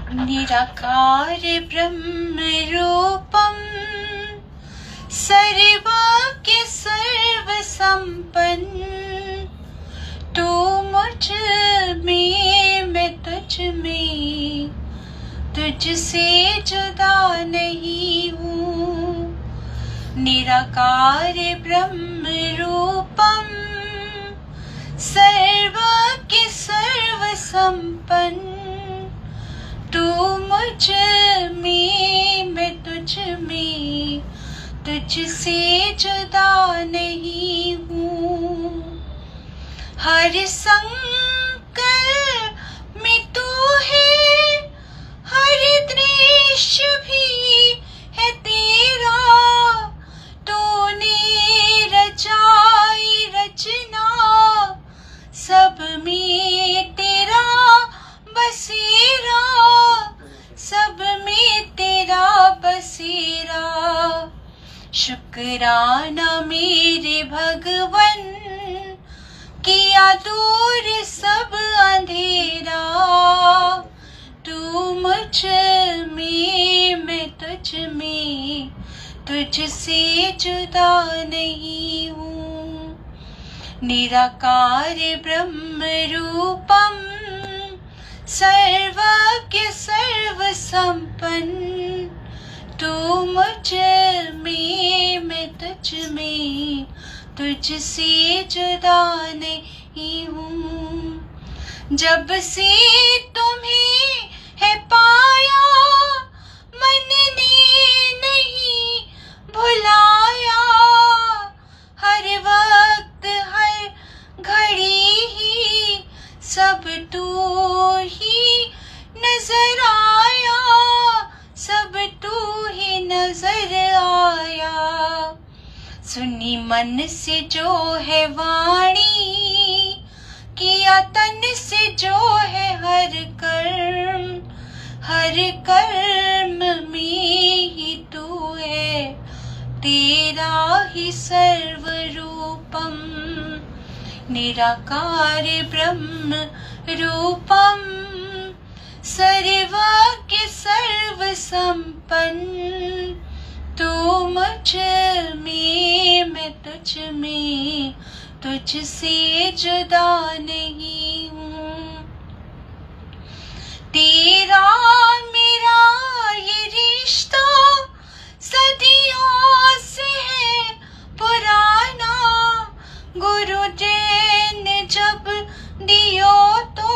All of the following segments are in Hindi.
निराकार ब्रह्म रूपम सर्वज्ञ सर्व संपन्न, तू मुझ में मैं तुझ में, तुझसे जुदा नहीं हूँ। निराकार ब्रह्म रूपम सर्वज्ञ सर्व संपन्न, तू मुझ में मैं तुझ में, तुझसे जुदा नहीं हूँ। हर संकल्प में तू है, हर दृश्य भी है तेरा, तूने रचाई रचना, सब में तेरा बसेरा, सब में तेरा बसेरा। शुक्राना मेरे भगवन, किया दूर सब अंधेरा, तू मुझ में मैं तुझ में, तुझसे जुदा नहीं हूँ। निराकार ब्रह्म रूपम सर्वज्ञ सर्व संपन्न, तू मुझ में मैं तुझ में, तुझसे जुदा नहीं हूँ। जब से तुम्हें है पाया, मन ने नहीं भुलाया, हर वक्त हर घड़ी ही सब तू ही नजर आया, सब तू ही नजर आया। सुनी मन से जो है वाणी, किया तन से जो है हर कर्म में ही तू है, तेरा ही सर्व रूपम। निराकार ब्रह्म रूपम सर्वज्ञ सर्व संपन्न, तू मुझ में मैं तुझ में, तुझसे जुदा नहीं हूँ। तेरा मेरा ये रिश्ता सदियों से है पुराना, गुरुजी ने जब दियो तो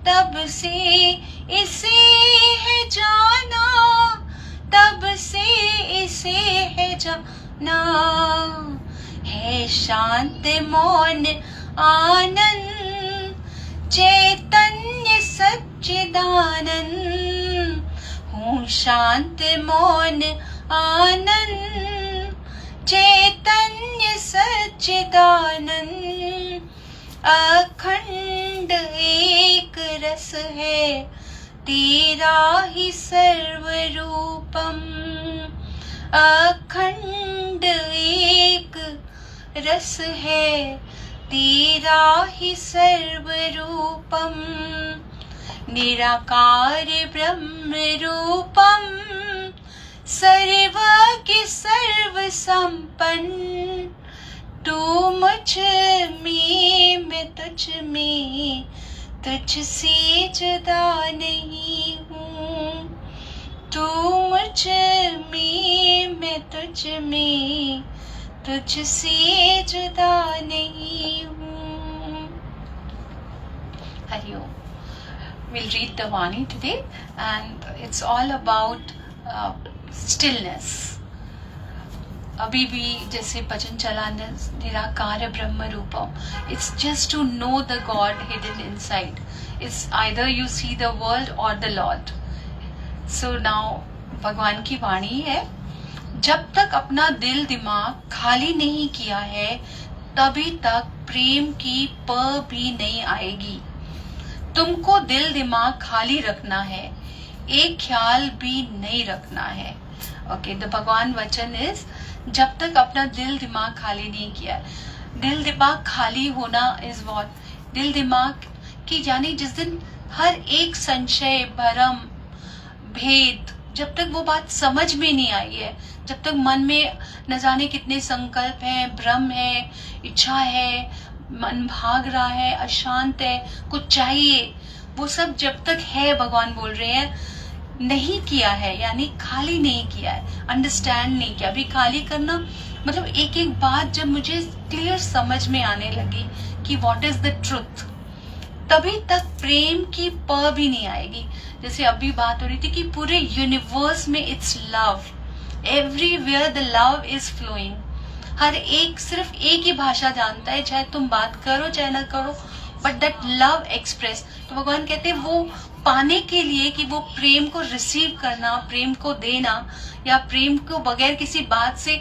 तब से इसे है जाना, तब से इसे है जाना। है शांत मौन आनंद, चैतन्य सच्चिदानंद, हूँ शांत मौन आनंद, चैतन्य सच्चिदानंद। अखंड एक रस है, तेरा ही सर्व रूपम। अखंड एक रस है, तेरा ही सर्व रूपम। निराकार ब्रह्म रूपम सर्वज्ञ सर्व संपन्न, तू मुझ में मैं तुझ में, तुझसे जुदा नहीं हूँ। तू मुझ में मैं तुझ में, तुझसे जुदा नहीं हूँ। हरि ओम। We'll read the Vani today, and it's all about stillness. अभी भी जैसे भजन चला निराकार ब्रह्म रूपम, it's just to know the God hidden inside. It's either you see the world or the Lord. So now भगवान की वाणी है, जब तक अपना दिल दिमाग खाली नहीं किया है तभी तक प्रेम की प भी नहीं आएगी। तुमको दिल दिमाग खाली रखना है, एक ख्याल भी नहीं रखना है। ओके, द भगवान वचन इज, जब तक अपना दिल दिमाग खाली नहीं किया। दिल दिमाग खाली होना इज व्हाट, दिल दिमाग की यानी जिस दिन हर एक संशय भरम भेद, जब तक वो बात समझ में नहीं आई है, जब तक मन में न जाने कितने संकल्प हैं, भ्रम है, इच्छा है, मन भाग रहा है, अशांत है, कुछ चाहिए, वो सब जब तक है, भगवान बोल रहे हैं, नहीं किया है, यानी खाली नहीं किया है, अंडरस्टैंड नहीं किया। अभी खाली करना मतलब एक एक बात जब मुझे क्लियर समझ में आने लगी कि व्हाट इज द ट्रुथ, तभी तक प्रेम की प भी नहीं आएगी। जैसे अभी बात हो रही थी कि पूरे यूनिवर्स में it's love, everywhere the love is flowing. हर एक सिर्फ एक ही भाषा जानता है, चाहे तुम बात करो चाहे ना करो, बट दैट लव एक्सप्रेस। तो भगवान कहते हैं वो पाने के लिए कि वो प्रेम को रिसीव करना, प्रेम को देना, या प्रेम को बगैर किसी बात से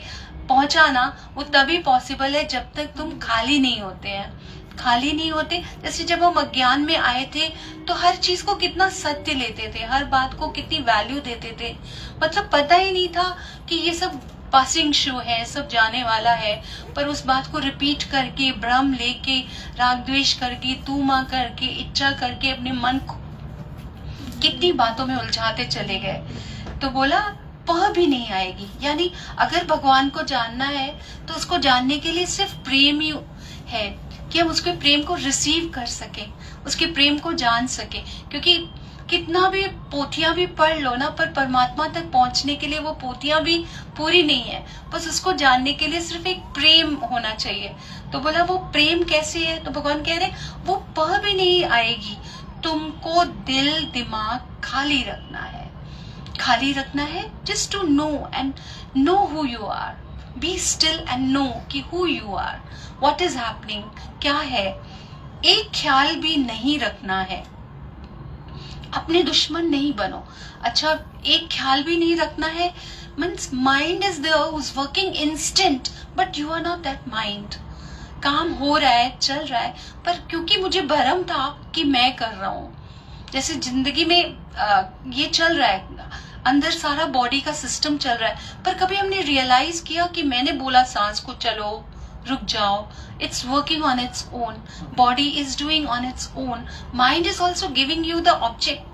पहुंचाना, वो तभी पॉसिबल है जब तक तुम खाली नहीं होते हैं। खाली नहीं होते, जैसे जब हम अज्ञान में आए थे तो हर चीज को कितना सत्य लेते थे, हर बात को कितनी वैल्यू देते थे, मतलब पता ही नहीं था कि ये सब पासिंग शो है, सब जाने वाला है। पर उस बात को रिपीट करके, भ्रम लेके, राग द्वेष करके, तू माँ करके, इच्छा करके अपने मन को कितनी बातों में उलझाते चले गए। तो बोला वह भी नहीं आएगी। यानी अगर भगवान को जानना है तो उसको जानने के लिए सिर्फ प्रेम ही है कि हम उसके प्रेम को रिसीव कर सके, उसके प्रेम को जान सके। क्योंकि कितना भी पोथियां भी पढ़ लो ना, पर परमात्मा तक पहुंचने के लिए वो पोथियां भी पूरी नहीं है, बस उसको जानने के लिए सिर्फ एक प्रेम होना चाहिए। तो बोला वो प्रेम कैसे है, तो भगवान कह रहे वो पह भी नहीं आएगी, तुमको दिल दिमाग खाली रखना है। खाली रखना है just to know and know who you are, be still and know कि who you are, what is happening, क्या है। एक ख्याल भी नहीं रखना है, अपने दुश्मन नहीं बनो। अच्छा, एक ख्याल भी नहीं रखना है means mind is there who is working instant, but you are not that mind. काम हो रहा है, चल रहा है, पर क्योंकि मुझे भ्रम था कि मैं कर रहा हूं। जैसे जिंदगी में ये चल रहा है, अंदर सारा बॉडी का सिस्टम चल रहा है, पर कभी हमने रियलाइज किया कि मैंने बोला सांस को चलो, रुक जाओ, it's working on its own, body is doing on its own, mind is also giving you the object.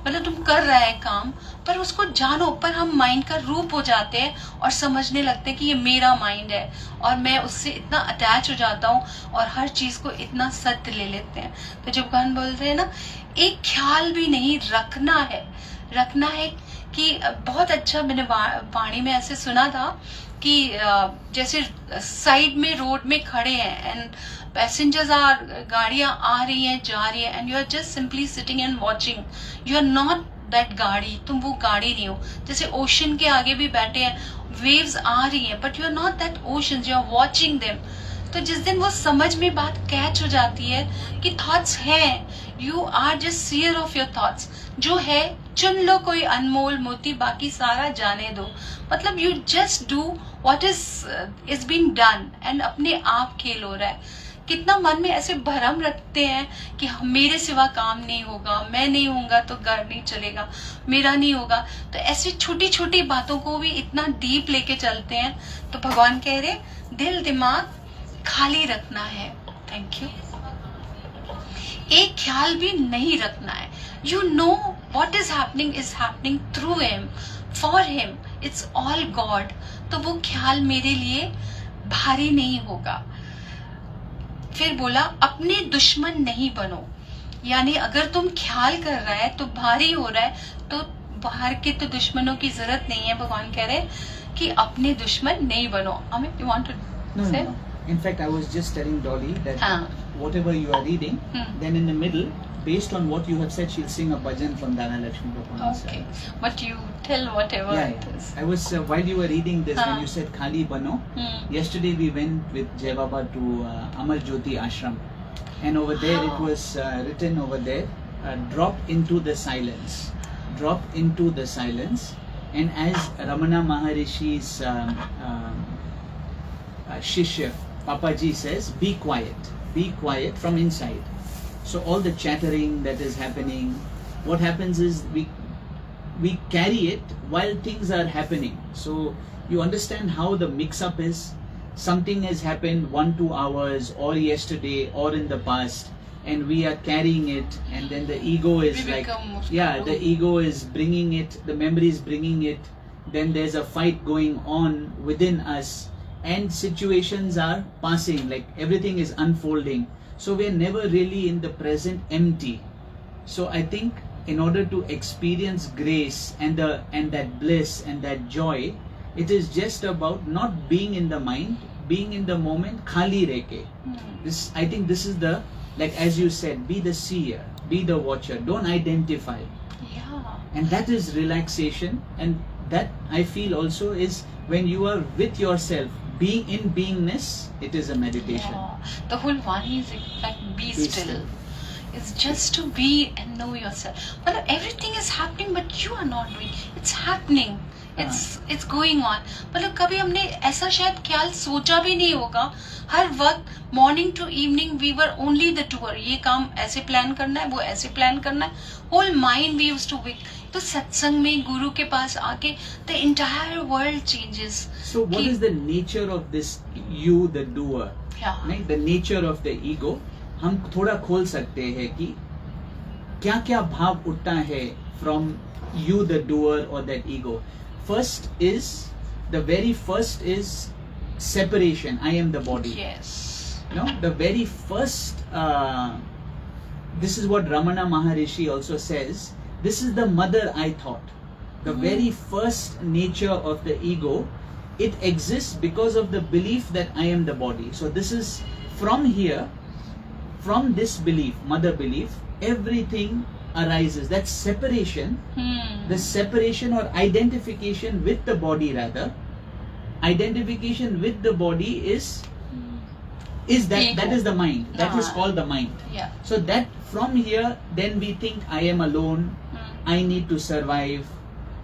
मतलब तुम कर रहा है काम, पर उसको जानो। पर हम माइंड का रूप हो जाते हैं और समझने लगते हैं कि ये मेरा माइंड है, और मैं उससे इतना अटैच हो जाता हूँ और हर चीज को इतना सत्य ले लेते हैं। तो जब भगवान बोल रहे हैं ना, एक ख्याल भी नहीं रखना है, रखना है कि बहुत अच्छा, मैंने वाणी में ऐसे सुना था कि जैसे साइड में रोड में खड़े हैं एंड पैसेंजर्स आर, गाड़ियां आ रही हैं जा रही है, and you are just simply sitting and watching, you are not that गाड़ी, तुम वो गाड़ी नहीं हो। जैसे ओशन के आगे भी बैठे हैं, वेव्स आ रही हैं, but you are not that ocean, you are watching them. तो जिस दिन वो समझ में बात कैच हो जाती है कि थॉट्स हैं, you are just seer of your thoughts, जो है चुन लो कोई अनमोल मोती, बाकी सारा जाने दो। मतलब you just do what is being done, and अपने आप खेल हो रहा है। कितना मन में ऐसे भरम रखते हैं कि मेरे सिवा काम नहीं होगा, मैं नहीं होऊंगा तो घर नहीं चलेगा, मेरा नहीं होगा। तो ऐसी छोटी छोटी बातों को भी इतना डीप लेके चलते हैं। तो भगवान कह रहे दिल दिमाग खाली रखना है। Thank you. एक ख्याल भी नहीं रखना है। You know what is happening through him, for him, it's all God। तो वो ख्याल मेरे लिए भारी नहीं होगा। फिर बोला अपने दुश्मन नहीं बनो, यानी अगर तुम ख्याल कर रहा है तो भारी हो रहा है, तो बाहर के तो दुश्मनों की जरूरत नहीं है। भगवान कह रहे कि अपने दुश्मन नहीं बनो। Amit, you want to say? No. In fact, I was just telling Dolly that whatever you are reading, then in the middle, based on what you have said, she'll sing a bhajan from Dana Lakshmi Bhagwan's Okay, but you tell whatever it is. I was while you were reading this, when you said Khali Bano, yesterday we went with Jai Baba to Amar Jyoti Ashram, and over there it was written over there, drop into the silence, drop into the silence. And as Ramana Maharishi's Shishya Papaji says, be quiet from inside. So all the chattering that is happening, what happens is we carry it while things are happening. So you understand how the mix-up is. Something has happened 1-2 hours or yesterday or in the past, and we are carrying it, and then the ego is We like, become yeah, the ego is bringing it, the memory is bringing it, then there's a fight going on within us, and situations are passing, like everything is unfolding, so we're never really in the present empty. So I think in order to experience grace and that bliss and that joy, it is just about not being in the mind, being in the moment, khali reke. This, I think this is the, like as you said, be the seer, be the watcher, don't identify. Yeah. And that is relaxation, and that I feel also is when you are with yourself, being in beingness, it is a meditation. Yeah. The whole Vani is like be still. It's just to be and know yourself. Well, everything is happening, but you are not doing. It's happening. It's going on. मतलब कभी हमने ऐसा शायद ख्याल सोचा भी नहीं होगा. हर वक्त morning to evening we were only the tour. ये काम ऐसे प्लान करना है, वो ऐसे प्लान करना है. Whole mind we used to weak. तो सत्संग में गुरु के पास आके the entire world changes. So what is the nature of this you, the doer? Yeah. Right? The nature of the ego. हम थोड़ा खोल सकते हैं कि क्या क्या भाव उठता है from you, the doer, or that ego. First is, the very first is separation. I am the body. Yes. No, the very first, this is what Ramana Maharishi also says, this is the mother I thought. The very first nature of the ego, it exists because of the belief that I am the body. So this is from here, from this belief, mother belief, everything arises. That separation, the separation or identification with the body rather, identification with the body is that Ego. that is the mind. That is called the mind. Yeah. So that from here, then we think I am alone, I need to survive,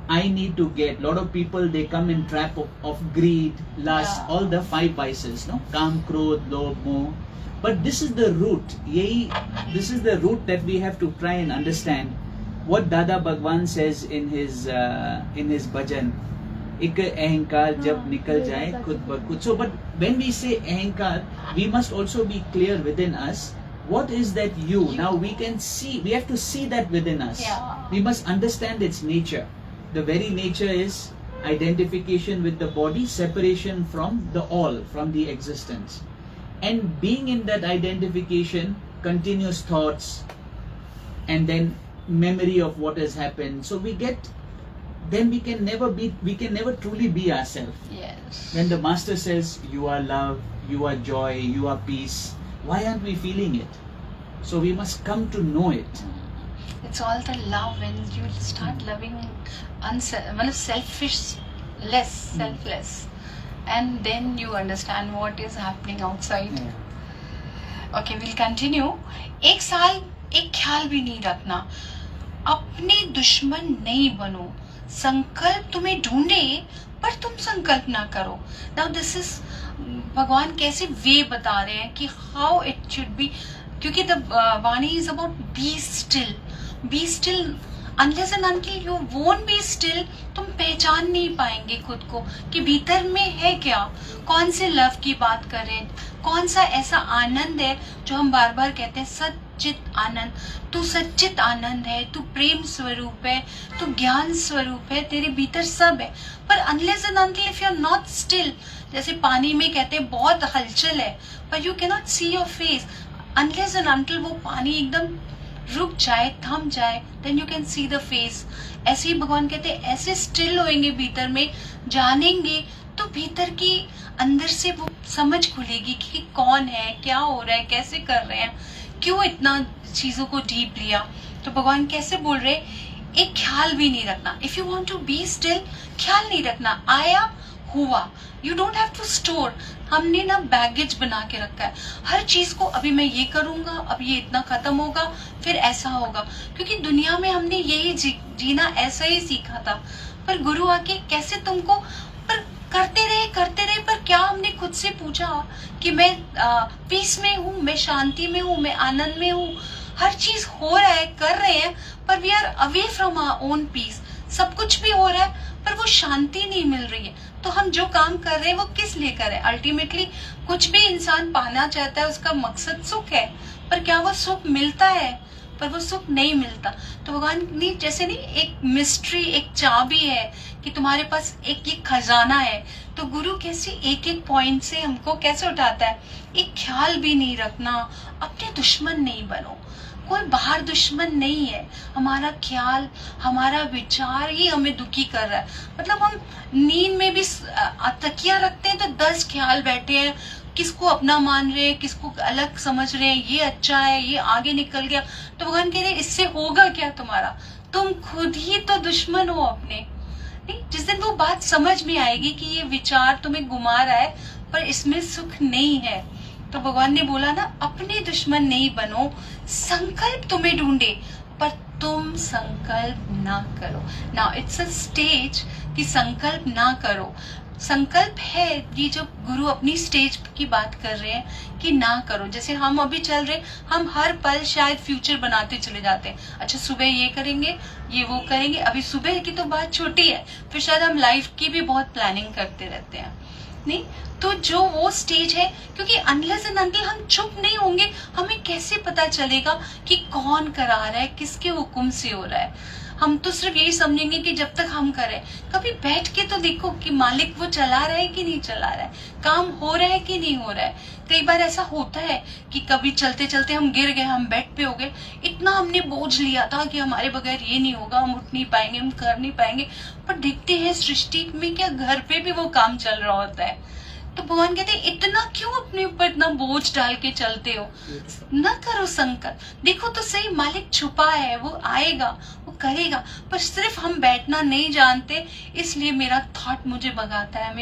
I need to get. Lot of people, they come in trap of greed, lust, Yeah. all the 5 vices, no? Kam, Krodh, Lobh, Moh. But this is the root. This is the root that we have to try and understand. What Dada Bhagwan says in his bhajan, Ik ahankar jab nikal jaye khud bar khud. So, but when we say ahankar, we must also be clear within us. What is that you? Now we can see, we have to see that within us. Yeah. We must understand its nature. The very nature is identification with the body, separation from the all, from the existence. And being in that identification, continuous thoughts, and then memory of what has happened. So we get, then we can never truly be ourselves. Yes. When the master says, you are love, you are joy, you are peace, why aren't we feeling it? So we must come to know it. It's all the love when you start loving selfish, selfless. And then you understand what is happening outside. Yeah. Okay, we'll continue. एक साल एक ख्याल भी नहीं रखना. अपने दुश्मन नहीं बनो. संकल्प तुम्हें ढूंढे पर तुम संकल्प ना करो. Now this is भगवान कैसे वे बता रहे हैं कि how it should be. क्योंकि the Vani is about be still. Be still. Unless and until you won't be still, तुम पहचान नहीं पाएंगे खुद को कि भीतर में है क्या. कौन से लव की बात करें, कौन सा ऐसा आनंद है जो हम बार बार कहते हैं सच्चित आनंद. तू सच्चित आनंद है, तू प्रेम स्वरूप है, तू ज्ञान स्वरूप है, तेरे भीतर सब है. पर unless and until if you are not still, जैसे पानी में कहते हैं बहुत हलचल है, but you cannot see your face. Unless and until वो पानी एकदम रुक जाए, थम जाए, then you can see the face. ऐसे ही भगवान कहते हैं ऐसे स्टिल होएंगे भीतर में, जानेंगे तो भीतर की अंदर से वो समझ खुलेगी कि कौन है, क्या हो रहा है, कैसे कर रहे हैं, क्यों इतना चीजों को डीप लिया. तो भगवान कैसे बोल रहे, एक ख्याल भी नहीं रखना. If you want to be still, ख्याल नहीं रखना. आया हुआ, you don't have to store. हमने ना बैगेज बना के रखा है हर चीज को. अभी मैं ये करूंगा, अब ये इतना खत्म होगा, फिर ऐसा होगा. क्योंकि दुनिया में हमने यही जीना ऐसा ही सीखा था. पर गुरु आके कैसे तुमको पर करते रहे. पर क्या हमने खुद से पूछा कि मैं पीस में हूँ, मैं शांति में हूँ, मैं आनंद में हूँ. हर चीज हो रहा है, कर रहे हैं, पर we are away from our own peace. सब कुछ भी हो रहा है पर वो शांति नहीं मिल रही है. तो हम जो काम कर रहे हैं वो किस लिए कर रहे हैं. अल्टीमेटली कुछ भी इंसान पाना चाहता है, उसका मकसद सुख है, पर क्या वो सुख मिलता है? पर वो सुख नहीं मिलता। तो भगवान ने जैसे नहीं एक मिस्ट्री, एक चाबी है कि तुम्हारे पास एक ये खजाना है, तो गुरु कैसे एक एक पॉइंट से हमको कैसे उठाता है। एक ख्याल भी नहीं रखना, अपने दुश्मन नहीं बनो, कोई बाहर दुश्मन नहीं है। हमारा ख्याल, हमारा विचार ही हमें दुखी कर रहा है। मतलब हम नींद में भी तकिया रखते हैं तो 10 ख्याल बैठे हैं, किसको अपना मान रहे हैं, किसको अलग समझ रहे हैं, ये अच्छा है, ये आगे निकल गया। तो भगवान कह रहे हैं इससे होगा क्या तुम्हारा? तुम खुद ही तो दुश्मन हो अपने। नहीं, जिस दिन वो बात समझ में आएगी कि ये विचार तुम्हें घुमा रहा है पर इसमें सुख नहीं है, तो भगवान ने बोला ना, अपने दुश्मन नहीं बनो, संकल्प तुम्हें ढूंढे पर तुम संकल्प ना करो। नाउ इट्स अ स्टेज कि संकल्प ना करो। संकल्प है ये जो गुरु अपनी स्टेज की बात कर रहे हैं कि ना करो। जैसे हम अभी चल रहे, हम हर पल शायद फ्यूचर बनाते चले जाते हैं। अच्छा सुबह ये करेंगे, ये वो करेंगे। अभी सुबह की तो बात छोटी है, फिर शायद हम लाइफ की भी बहुत प्लानिंग करते रहते हैं। नहीं, तो जो वो स्टेज है, क्योंकि अनलेस एंड अनटिल हम चुप नहीं होंगे, हमें कैसे पता चलेगा कि कौन करा रहा है, किसके हुक्म से हो रहा है। हम तो सिर्फ यही समझेंगे कि जब तक हम करें। कभी बैठ के तो देखो कि मालिक वो चला रहा है कि नहीं चला रहा है, काम हो रहा है कि नहीं हो रहा है। कई बार ऐसा होता है कि कभी चलते चलते हम गिर गए, हम बेड पे हो गए, इतना हमने बोझ लिया था कि हमारे बगैर ये नहीं होगा, हम उठ नहीं पाएंगे, हम कर नहीं पाएंगे। पर देखते हैं सृष्टि में क्या घर पे भी वो काम चल रहा होता है। तो भगवान कहते हैं इतना क्यों अपने ऊपर इतना बोझ डाल के चलते हो? न करो संकल्प। देखो तो सही, मालिक छुपा है, वो आएगा, वो करेगा। पर सिर्फ हम बैठना नहीं जानते, इसलिए मेरा थॉट मुझे भगाता है,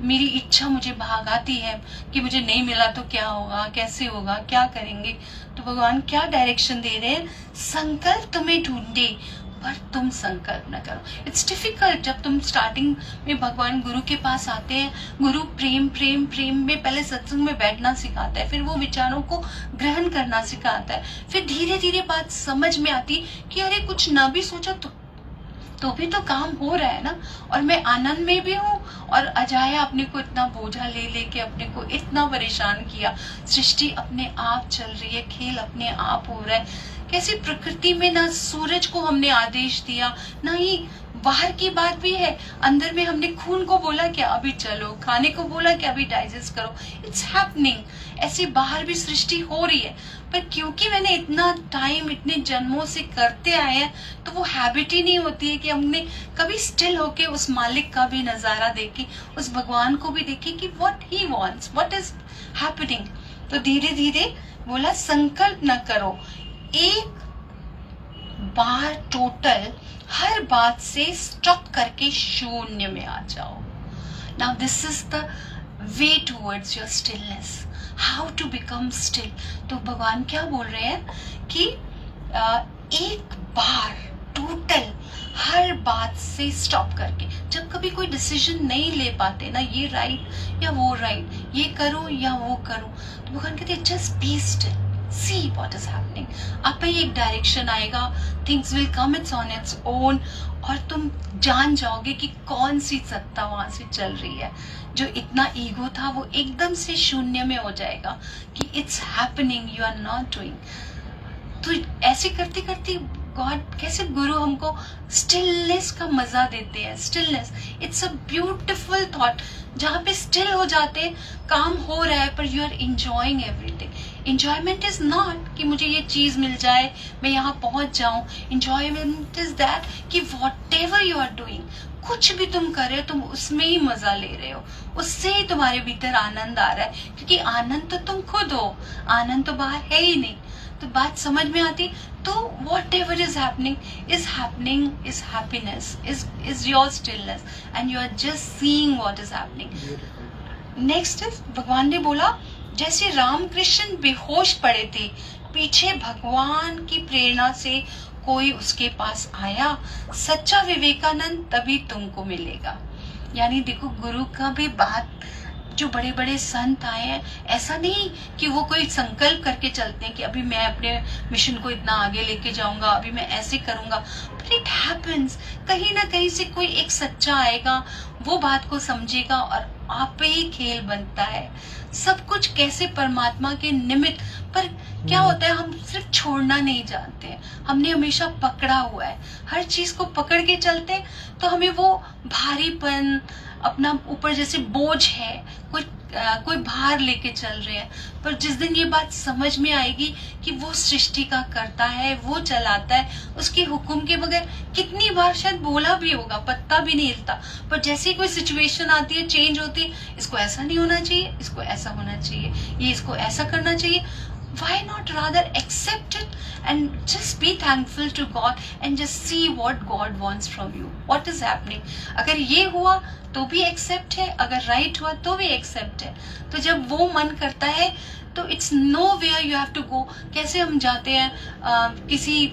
मेरी इच्छा मुझे भागाती है कि मुझे नहीं मिला तो क्या होगा, कैसे होगा, क्या करेंगे। तो भगवान क्या डायरेक्शन दे रहे हैं? संकल्प तुम्हें ढूंढे पर तुम संकल्प न करो। It's difficult. जब तुम स्टार्टिंग में भगवान गुरु के पास आते हैं, गुरु प्रेम प्रेम प्रेम में पहले सत्संग में बैठना सिखाता है, फिर वो विचारों को ग्रहण करना सिखाता है, फिर धीरे धीरे बात समझ में आती कि अरे कुछ ना भी सोचा तो भी तो काम हो रहा है ना, और मैं आनंद में भी हूँ। और अजाया अपने को इतना बोझा ले लेके अपने को इतना परेशान किया। सृष्टि अपने आप चल रही है, खेल अपने आप हो रहा है। कैसी प्रकृति में ना सूरज को हमने आदेश दिया, ना ही बाहर की बात भी है, अंदर में हमने खून को बोला कि अभी चलो, खाने को बोला कि अभी डाइजेस्ट करो। It's happening. ऐसी बाहर भी सृष्टि हो रही है, पर क्योंकि मैंने इतना टाइम, इतने जन्मों से करते आए हैं, तो वो हैबिट ही नहीं होती है कि हमने कभी स्टिल होके उस मालिक का भी नजारा देखे, उस भगवान को भी देखे कि what he wants, what is happening. तो धीरे धीरे बोला संकल्प न करो, एक बार टोटल हर बात से स्टॉप करके शून्य में आ जाओ। Now this is the way towards your stillness, how to become still. तो भगवान क्या बोल रहे हैं कि एक बार टोटल हर बात से स्टॉप करके, जब कभी कोई डिसीजन नहीं ले पाते ना, ये राइट या वो राइट, ये करो या वो करो, तो भगवान कहते हैं just be still, see what is happening। आप ही एक डायरेक्शन आएगा, things will come it's on its own, और तुम जान जाओगे कि कौन सी सत्ता वहां से चल रही है। जो इतना ईगो था वो एकदम से शून्य में हो जाएगा कि it's happening, you are not doing। तो ऐसे करते करते गॉड, कैसे गुरु हमको स्टिलनेस का मजा देते हैं। Stillness, it's a beautiful thought, जहाँ पे स्टिल हो जाते, काम हो रहा है पर you are enjoying everything. Enjoyment is not कि मुझे ये चीज मिल जाए, मैं यहाँ पहुंच जाऊं। एंजॉयमेंट इज दैट कि whatever you are doing, कुछ भी तुम कर रहे हो, तुम उसमें ही मजा ले रहे हो, उससे ही तुम्हारे भीतर आनंद आ रहा है, क्योंकि आनंद तो तुम खुद हो, आनंद तो बाहर है ही नहीं। तो बात समझ में आती। तो whatever is happening is happiness, is your stillness, and you are just seeing what is happening. Next is, भगवान ने बोला जैसे रामकृष्ण बेहोश पड़े थे, पीछे भगवान की प्रेरणा से कोई उसके पास आया, सच्चा विवेकानंद तभी तुमको मिलेगा। यानी देखो, गुरु का भी बात, जो बड़े बड़े संत आए हैं, ऐसा नहीं कि वो कोई संकल्प करके चलते हैं कि अभी मैं अपने मिशन को इतना आगे लेके जाऊंगा, अभी मैं ऐसे करूंगा। बट इट हैपेंस, कहीं ना कहीं से कोई एक सच्चा आएगा, वो बात को समझेगा और आप पे ही खेल बनता है। सब कुछ कैसे परमात्मा के निमित्त। पर क्या होता है, हम सिर्फ छोड़ना नहीं जानते हैं, हमने हमेशा पकड़ा हुआ है, हर चीज को पकड़ के चलते हैं, तो हमें वो भारीपन अपना ऊपर जैसे बोझ है, कोई भार लेके चल रहे हैं। पर जिस दिन ये बात समझ में आएगी कि वो सृष्टि का करता है, वो चलाता है, उसके हुक्म के बगैर कितनी बार शायद बोला भी होगा, पत्ता भी नहीं हिलता, पर जैसे ही कोई सिचुएशन आती है, चेंज होती है, इसको ऐसा नहीं होना चाहिए, इसको ऐसा होना चाहिए, ये इसको ऐसा करना चाहिए। Why not rather accept it and just be thankful to God and just see what God wants from you, what is happening। अगर ये हुआ तो भी एक्सेप्ट है, अगर राइट हुआ तो भी एक्सेप्ट है। तो जब वो मन करता है तो it's nowhere you have to go. कैसे हम जाते हैं किसी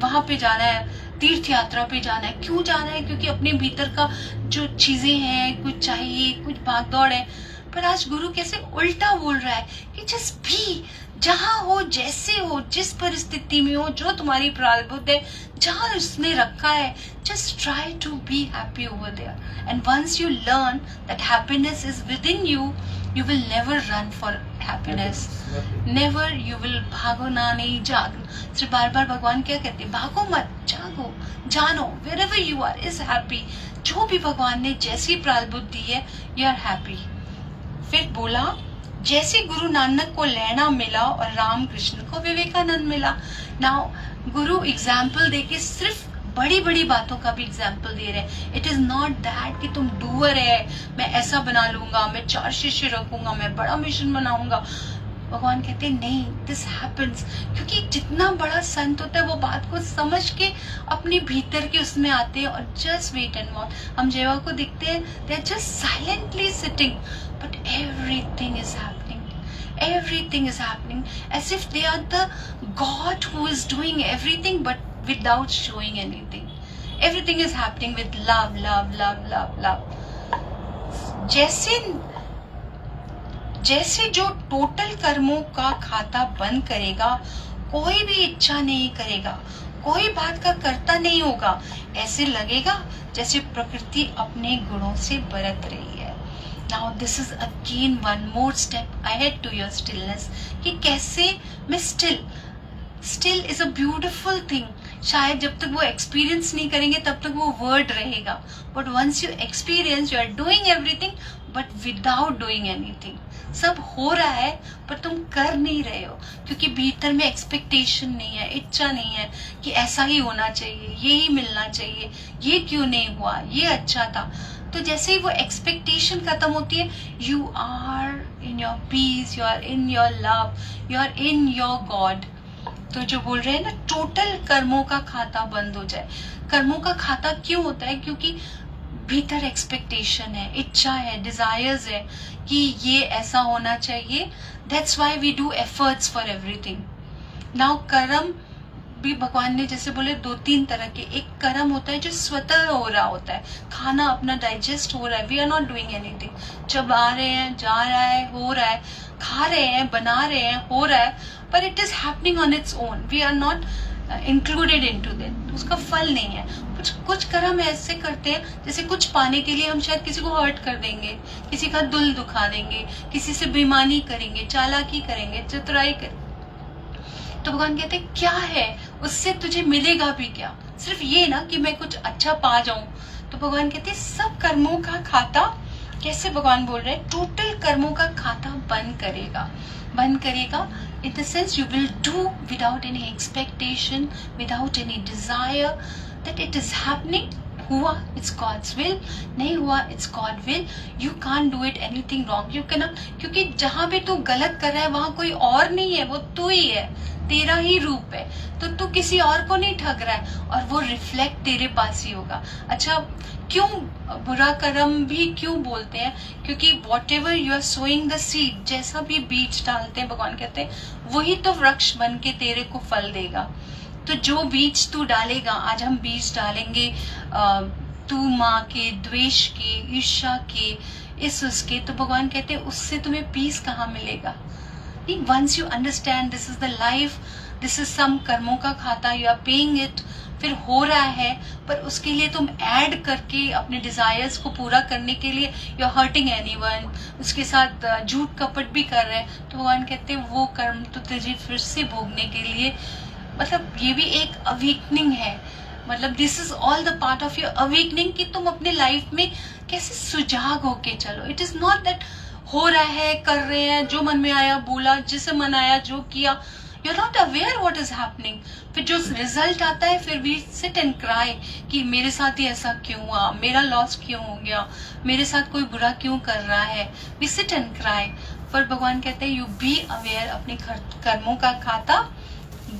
वहां पे जाना है, तीर्थ यात्रा पे जाना है, क्यों जाना है? क्योंकि अपने भीतर का जो चीजें हैं, कुछ चाहिए, कुछ भागदौड़ है। पर आज गुरु कैसे उल्टा बोल रहा है कि जस्ट भी, जहां हो, जैसे हो, जिस परिस्थिति में हो, जो तुम्हारी प्रारब्ध है, जहां उसने रखा है, just try to be happy over there। And once you learn that happiness is within you, you will never run for happiness, never you will भागना नहीं, जागना। सिर्फ बार बार भगवान क्या कहते हैं, भागो मत, जागो, जानो, wherever you are is happy। जो भी भगवान ने जैसी प्रारब्ध दी है, you are happy। फिर बोला, जैसे गुरु नानक को लेना मिला और राम कृष्ण को विवेकानंद मिला। नाउ गुरु एग्जाम्पल देके सिर्फ बड़ी बड़ी बातों का भी एग्जाम्पल दे रहे हैं। इट इज नॉट दैट कि तुम डूअर है, मैं ऐसा बना लूंगा, मैं 4 शिष्य रखूंगा, मैं बड़ा मिशन बनाऊंगा। भगवान कहते हैं नहीं, दिस हैपेंस। क्योंकि जितना बड़ा संत होता है वो बात को समझ के अपने भीतर के उसमें आते हैं और जस्ट वेट एंड वॉच। हम जेवा को दिखते हैं, they are just silently sitting, but everything is happening, everything is happening as if they are the God who is doing everything but without showing anything। everything is happening with love, love, love, love, love। जैसे जो टोटल कर्मों का खाता बंद करेगा, कोई भी इच्छा नहीं करेगा, कोई बात का कर्ता नहीं होगा, ऐसे लगेगा जैसे प्रकृति अपने गुणों से बरत रही है। Now this is again one more step ahead to your stillness कि कैसे मैं still is a beautiful thing। शायद जब तक वो एक्सपीरियंस नहीं करेंगे तब तक वो वर्ड रहेगा, but once you experience you are doing everything but without doing anything। सब हो रहा है पर तुम कर नहीं रहे हो, क्योंकि भीतर में एक्सपेक्टेशन नहीं है, इच्छा नहीं है कि ऐसा ही होना चाहिए, ये ही मिलना चाहिए, ये क्यों नहीं हुआ, ये अच्छा था। तो जैसे ही वो एक्सपेक्टेशन खत्म होती है, you are in your peace, you are in your love, you are in your God. तो जो बोल रहे हैं ना, टोटल कर्मों का खाता बंद हो जाए। कर्मों का खाता क्यों होता है? क्योंकि भीतर एक्सपेक्टेशन है, इच्छा है, डिजायर्स है कि ये ऐसा होना चाहिए। That's why we do efforts for everything. Now कर्म भी भगवान ने जैसे बोले 2-3 तरह के। एक कर्म होता है जो स्वतः हो रहा होता है, खाना अपना डाइजेस्ट हो रहा है, we are not doing anything. जब आ रहे हैं, जा रहा है, हो रहा है, खा रहे हैं, बना रहे हैं, हो रहा है, पर it is happening on its own, we are not included into that. उसका फल नहीं है। कुछ कर्म ऐसे करते हैं जैसे कुछ पाने के लिए हम शायद किसी को हर्ट कर देंगे, किसी का दिल दुखा देंगे, किसी से बेईमानी करेंगे, चालाकी करेंगे, चतुराई करेंगे। तो भगवान कहते हैं क्या है उससे तुझे मिलेगा भी क्या? सिर्फ ये ना कि मैं कुछ अच्छा पा जाऊं। तो भगवान कहते हैं सब कर्मों का खाता, कैसे भगवान बोल रहे हैं, टोटल कर्मों का खाता बंद करेगा। In the sense you will do without any expectation, without any desire that it is happening। हुआ it's God's will, नहीं हुआ it's God will। You can't do it anything wrong, you cannot। क्योंकि जहाँ भी तू गलत कर रहा है वहाँ कोई और नहीं है, वो तू ही है, तेरा ही रूप है। तो तू किसी और को नहीं ठग रहा है और वो रिफ्लेक्ट तेरे पास ही होगा। अच्छा, क्यों बुरा कर्म भी क्यों बोलते हैं? क्योंकि whatever you are sowing the seed, जैसा भी बीज डालते हैं भगवान कहते हैं वही तो वृक्ष बन के तेरे को फल देगा। तो जो बीज तू डालेगा, आज हम बीज डालेंगे तू माँ के, द्वेष के, ईर्ष्या के, उसके, तो भगवान कहते हैं उससे तुम्हें पीस कहाँ मिलेगा? Once you understand this is the life, this is some कर्मों का खाता, यू आर पेइंग इट फिर हो रहा है पर उसके लिए तुम ऐड करके अपने डिजायर्स को पूरा करने के लिए यू आर हर्टिंग एनीवन, उसके साथ झूठ कपट भी कर रहे हैं, तो भगवान कहते हैं वो कर्म तो तुझे फिर से भोगने के लिए, मतलब ये भी एक अवेकनिंग है, मतलब this is all the part of your awakening कि तुम अपने लाइफ में कैसे सुजाग होके चलो. इट इज नॉट दैट हो रहा है, कर रहे हैं, जो मन में आया बोला, जिसे मन आया जो किया, you are not aware what is happening. फिर जो रिजल्ट आता है फिर वी सिट एंड क्राई कि मेरे साथ ही ऐसा क्यों हुआ, मेरा लॉस क्यों हो गया, मेरे साथ कोई बुरा क्यों कर रहा है, वी सिट एंड क्राई. पर भगवान कहते हैं यू बी अवेयर, अपने कर्मों का खाता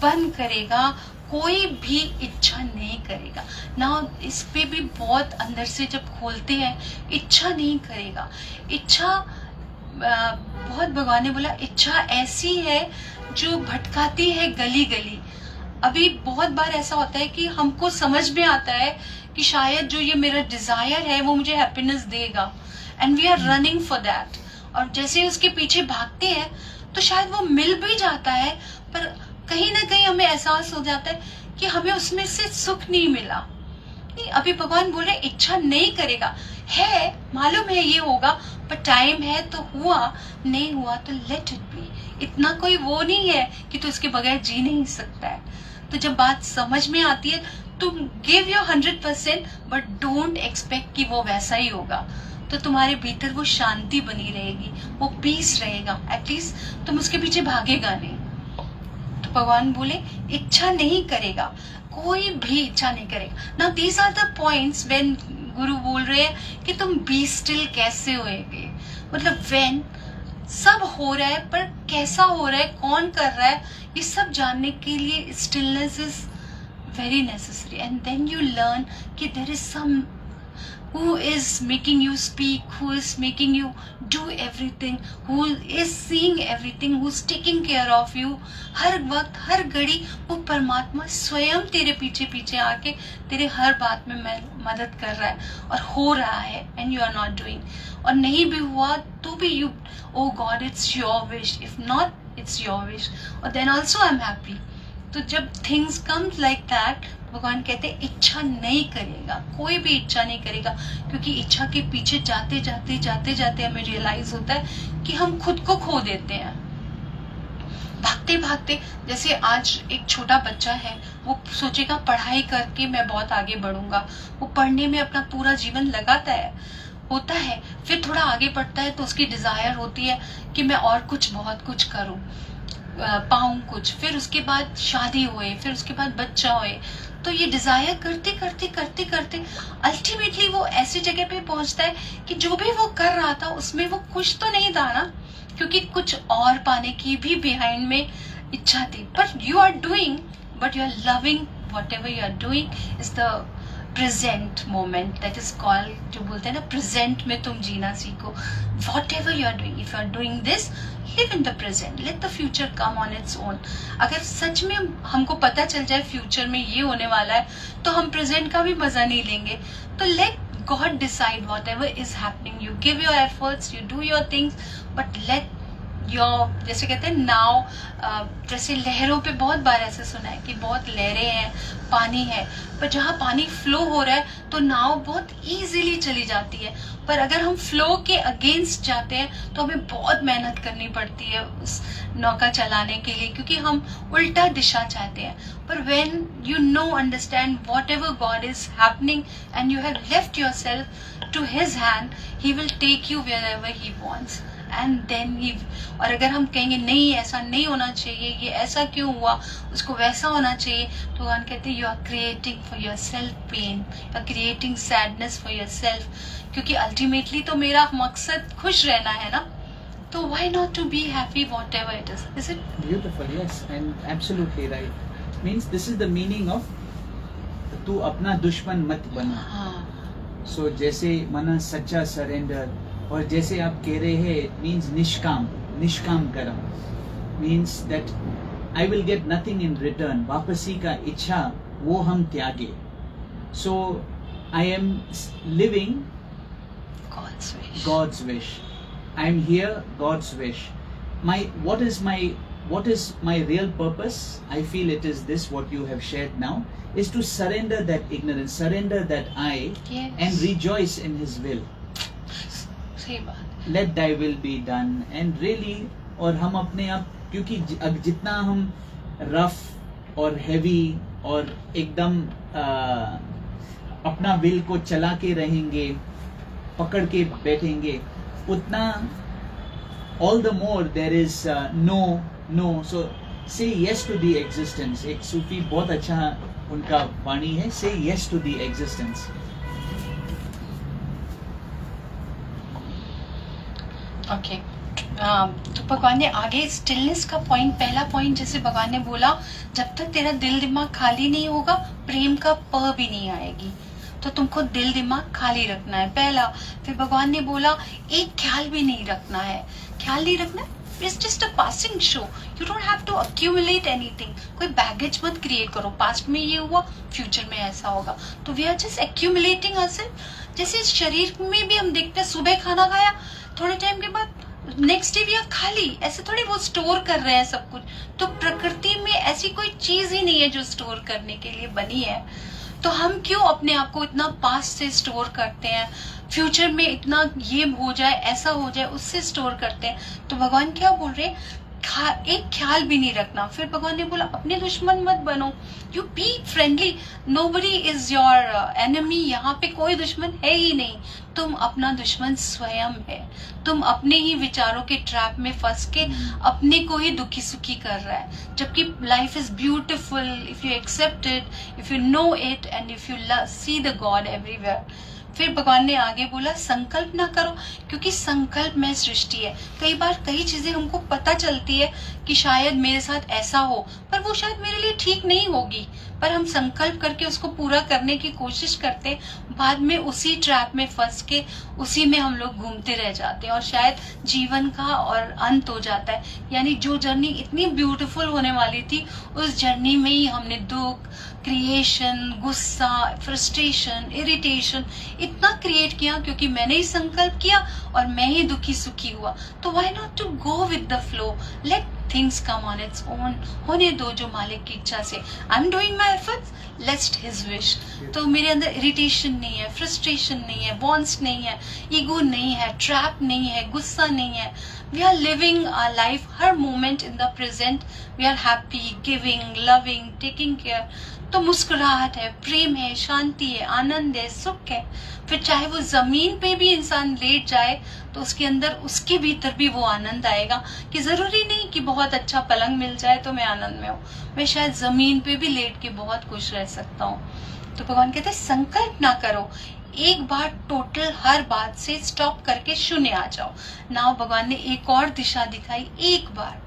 बंद करेगा, कोई भी इच्छा नहीं करेगा ना. इस पे भी बहुत अंदर से जब खोलते हैं, इच्छा नहीं करेगा. इच्छा बहुत भगवान ने बोला इच्छा ऐसी है जो भटकाती है गली गली. अभी बहुत बार ऐसा होता है कि हमको समझ में आता है कि शायद जो ये मेरा डिजायर है वो मुझे हैप्पीनेस देगा, and we are running for that. और जैसे उसके पीछे भागते हैं तो शायद वो मिल भी जाता है, पर कहीं ना कहीं हमें एहसास हो जाता है कि हमें उसमें से सुख नहीं मिला. नहीं, अभी भगवान बोल रहे इच्छा नहीं करेगा, है मालूम है ये होगा, पर टाइम है तो हुआ, नहीं हुआ तो लेट इट बी. इतना कोई वो नहीं है कि तू इसके बगैर जी नहीं सकता है. तो जब बात समझ में आती है तुम give your 100%, but don't expect कि वो वैसा ही होगा. तो तुम्हारे भीतर वो शांति बनी रहेगी, वो पीस रहेगा, एटलीस्ट तुम उसके पीछे भागेगा नहीं. तो भगवान बोले इच्छा नहीं करेगा, कोई भी इच्छा नहीं करेगा. Now these are the points when गुरु बोल रहे हैं कि तुम बी स्टिल कैसे होएगे, मतलब व्हेन सब हो रहा है पर कैसा हो रहा है, कौन कर रहा है, ये सब जानने के लिए stillness is very necessary. And then you learn कि there is some who is making you speak, who is making you do everything, who is seeing everything, who's taking care of you. हर वक्त हर घड़ी वो परमात्मा स्वयं तेरे पीछे पीछे आके तेरे हर बात में मदद कर रहा है और हो रहा है, and you are not doing. और नहीं भी हुआ तो भी you, oh God, it's your wish. If not, it's your wish. और then also I'm happy. तो जब थिंग्स कम्स लाइक दैट, भगवान कहते हैं इच्छा नहीं करेगा, कोई भी इच्छा नहीं करेगा, क्योंकि इच्छा के पीछे जाते जाते जाते जाते हमें रियलाइज होता है कि हम खुद को खो देते हैं भागते भागते. जैसे आज एक छोटा बच्चा है, वो सोचेगा पढ़ाई करके मैं बहुत आगे बढ़ूंगा, वो पढ़ने में अपना पूरा जीवन लगाता है, होता है, फिर थोड़ा आगे बढ़ता है तो उसकी डिजायर होती है कि मैं और कुछ बहुत कुछ करूं, पाऊं कुछ, फिर उसके बाद शादी होए, फिर उसके बाद बच्चा होए. तो ये डिजायर करते करते करते करते अल्टीमेटली वो ऐसी जगह पे पहुंचता है कि जो भी वो कर रहा था उसमें वो खुश तो नहीं था ना, क्योंकि कुछ और पाने की भी बिहाइंड में इच्छा थी. But you are doing, but you are loving whatever you are doing is the present moment, that is called, जो बोलते हैं ना प्रेजेंट में तुम जीना सीखो. Whatever you are doing, if you are doing this, live in the present, let the future come on its own. अगर सच में हमको पता चल जाए फ्यूचर में ये होने वाला है तो हम प्रेजेंट का भी मजा नहीं लेंगे. तो let God decide whatever is happening. You give your efforts, you do your things, but let your, जैसे कहते हैं नाव, जैसे लहरों पे बहुत बार ऐसे सुना है कि बहुत लहरें हैं, पानी है, पर जहाँ पानी फ्लो हो रहा है तो नाव बहुत इजीली चली जाती है. पर अगर हम फ्लो के अगेंस्ट जाते हैं तो हमें बहुत मेहनत करनी पड़ती है उस नौका चलाने के लिए, क्योंकि हम उल्टा दिशा चाहते हैं. पर when you know understand whatever God is happening and you have left yourself to his hand, he will take you wherever he wants. And then he, और अगर हम कहेंगे नहीं ऐसा नहीं होना चाहिए, ये ऐसा क्यों हुआ, उसको वैसा होना चाहिए, तो भगवान कहते हैं you are creating for yourself pain, you are creating sadness for yourself. क्योंकि अल्टीमेटली तो मेरा मकसद खुश रहना है ना, तो why not to be happy whatever it is. Is it beautiful? Yes, and absolutely right. Means this is the meaning of तू अपना दुश्मन मत बनो. हाँ. सो जैसे माना सच्चा सरेंडर, और जैसे आप कह रहे हैं इट मीन्स निष्काम कर्म, means that I will get nothing in return. वापसी का इच्छा वो हम त्यागे. So I am living God's wish. I am here, God's wish. What is my what is my real purpose? I feel it is this, what you have shared now, is to surrender that ignorance, surrender that I, Yes. and rejoice in His will. सही बात. Let Thy will be done. And really, और हम अपने आप, क्योंकि जितना हम रफ और हैवी और एकदम अपना विल को चला के रहेंगे, पकड़ के बैठेंगे, उतना all the more there is no. So say yes to the existence. एक सूफी बहुत अच्छा उनका वाणी है, say yes to the existence. Okay. तो भगवान ने आगे स्टिलनेस का पॉइंट, पहला पॉइंट जैसे भगवान ने बोला, जब तक तेरा दिल दिमाग खाली नहीं होगा प्रेम का प भी नहीं आएगी. तो तुमको दिल दिमाग खाली रखना है, पहला. फिर भगवान ने बोला एक ख्याल भी नहीं रखना है. ख्याल नहीं रखना, it's just a passing show. You don't have to accumulate anything. कोई बैगेज मत क्रिएट करो, पास्ट में ये हुआ, फ्यूचर में ऐसा होगा. तो we are just accumulating ourself. जैसे इस शरीर में भी हम देखते हैं, सुबह खाना खाया, थोड़े टाइम के बाद नेक्स्ट डे भी आप खाली, ऐसे थोड़ी वो स्टोर कर रहे हैं सब कुछ. तो प्रकृति में ऐसी कोई चीज ही नहीं है जो स्टोर करने के लिए बनी है. तो हम क्यों अपने आप को इतना पास्ट से स्टोर करते हैं, फ्यूचर में इतना ये हो जाए, ऐसा हो जाए, उससे स्टोर करते हैं. तो भगवान क्या बोल रहे हैं, एक ख्याल भी नहीं रखना. फिर भगवान ने बोला अपने दुश्मन मत बनो, you be friendly. Nobody is your enemy. यहाँ पे कोई दुश्मन है ही नहीं. तुम अपना दुश्मन स्वयं है. तुम अपने ही विचारों के ट्रैप में फंस के अपने को ही दुखी सुखी कर रहा है. जबकि life is beautiful if you accept it, if you know it, and if you see the God everywhere. फिर भगवान ने आगे बोला संकल्प ना करो, क्योंकि संकल्प में सृष्टि है. कई बार कई चीजें हमको पता चलती है कि शायद मेरे साथ ऐसा हो, पर वो शायद मेरे लिए ठीक नहीं होगी, पर हम संकल्प करके उसको पूरा करने की कोशिश करते हैं. बाद में उसी ट्रैप में फंस के उसी में हम लोग घूमते रह जाते हैं और शायद जीवन का और अंत हो जाता है. यानी जो जर्नी इतनी ब्यूटीफुल होने वाली थी, उस जर्नी में ही हमने दुख, क्रिएशन, गुस्सा, फ्रस्ट्रेशन, इरिटेशन इतना क्रिएट किया, क्योंकि मैंने ही संकल्प किया और मैं ही दुखी सुखी हुआ. तो why not to go with the flow, let things come on its own. होने दो जो मालिक की इच्छा से. I am doing my efforts, let's his wish. तो मेरे अंदर इरिटेशन नहीं है, फ्रस्ट्रेशन नहीं है, वॉन्ट्स नहीं है, ईगो नहीं है, ट्रैप नहीं है, गुस्सा नहीं है. We are living our life, her moment in the present. We are happy, giving, loving, taking care. तो मुस्कुराहट है, प्रेम है, शांति है, आनंद है, सुख है. फिर चाहे वो जमीन पे भी इंसान लेट जाए तो उसके अंदर, उसके भीतर भी वो आनंद आएगा. कि जरूरी नहीं कि बहुत अच्छा पलंग मिल जाए तो मैं आनंद में हूँ. मैं शायद जमीन पे भी लेट के बहुत खुश रह सकता हूँ. तो भगवान कहते हैं संकल्प ना करो, एक बार टोटल हर बात से स्टॉप करके शून्य आ जाओ. नाउ भगवान ने एक और दिशा दिखाई, एक बार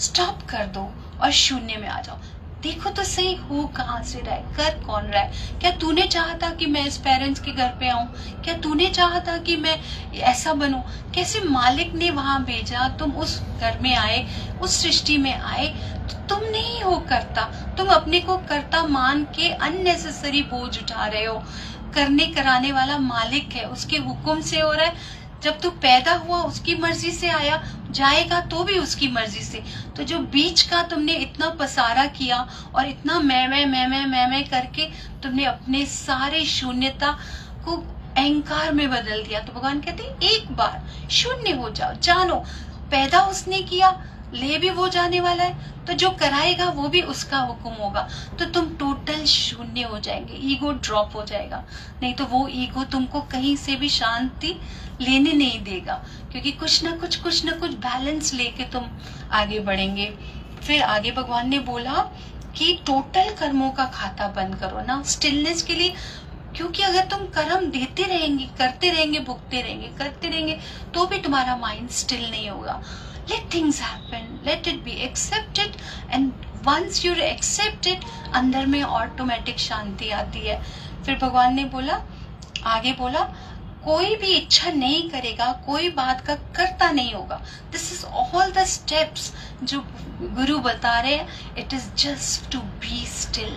स्टॉप कर दो और शून्य में आ जाओ. देखो तो सही, हो कहाँ से रहा है, कर कौन रहा है. क्या तूने चाहा था कि मैं इस पेरेंट्स के घर पे आऊं? क्या तूने चाहा था कि मैं ऐसा बनूं? कैसे मालिक ने वहां भेजा, तुम उस घर में आए, उस सृष्टि में आए. तो तुम नहीं हो करता, तुम अपने को करता मान के अननेसेसरी बोझ उठा रहे हो. करने कराने वाला मालिक है, उसके हुक्म से हो रहा है. जब तू पैदा हुआ उसकी मर्जी से आया, जाएगा तो भी उसकी मर्जी से. तो जो बीच का तुमने इतना पसारा किया और इतना मैं करके तुमने अपने सारे शून्यता को अहंकार में बदल दिया. तो भगवान कहते हैं एक बार शून्य हो जाओ. जानो पैदा उसने किया, ले भी वो जाने वाला है, तो जो कराएगा वो भी उसका हुक्म होगा. तो तुम टोटल शून्य हो जाएंगे, ईगो ड्रॉप हो जाएगा. नहीं तो वो ईगो तुमको कहीं से भी शांति लेने नहीं देगा, क्योंकि कुछ ना कुछ बैलेंस लेके तुम आगे बढ़ेंगे. फिर आगे भगवान ने बोला कि टोटल कर्मों का खाता बंद करो ना, स्टिलनेस के लिए. क्योंकि अगर तुम कर्म देते रहेंगे, करते रहेंगे, भुगते रहेंगे, करते रहेंगे, तो भी तुम्हारा माइंड स्टिल नहीं होगा. Let things happen, let it be, accept it, and once you accept it, अंदर में ऑटोमेटिक शांति आती है. फिर भगवान ने बोला, आगे बोला, कोई भी इच्छा नहीं करेगा, कोई बात का करता नहीं होगा. This is all the steps जो गुरु बता रहे हैं. It is just to be still,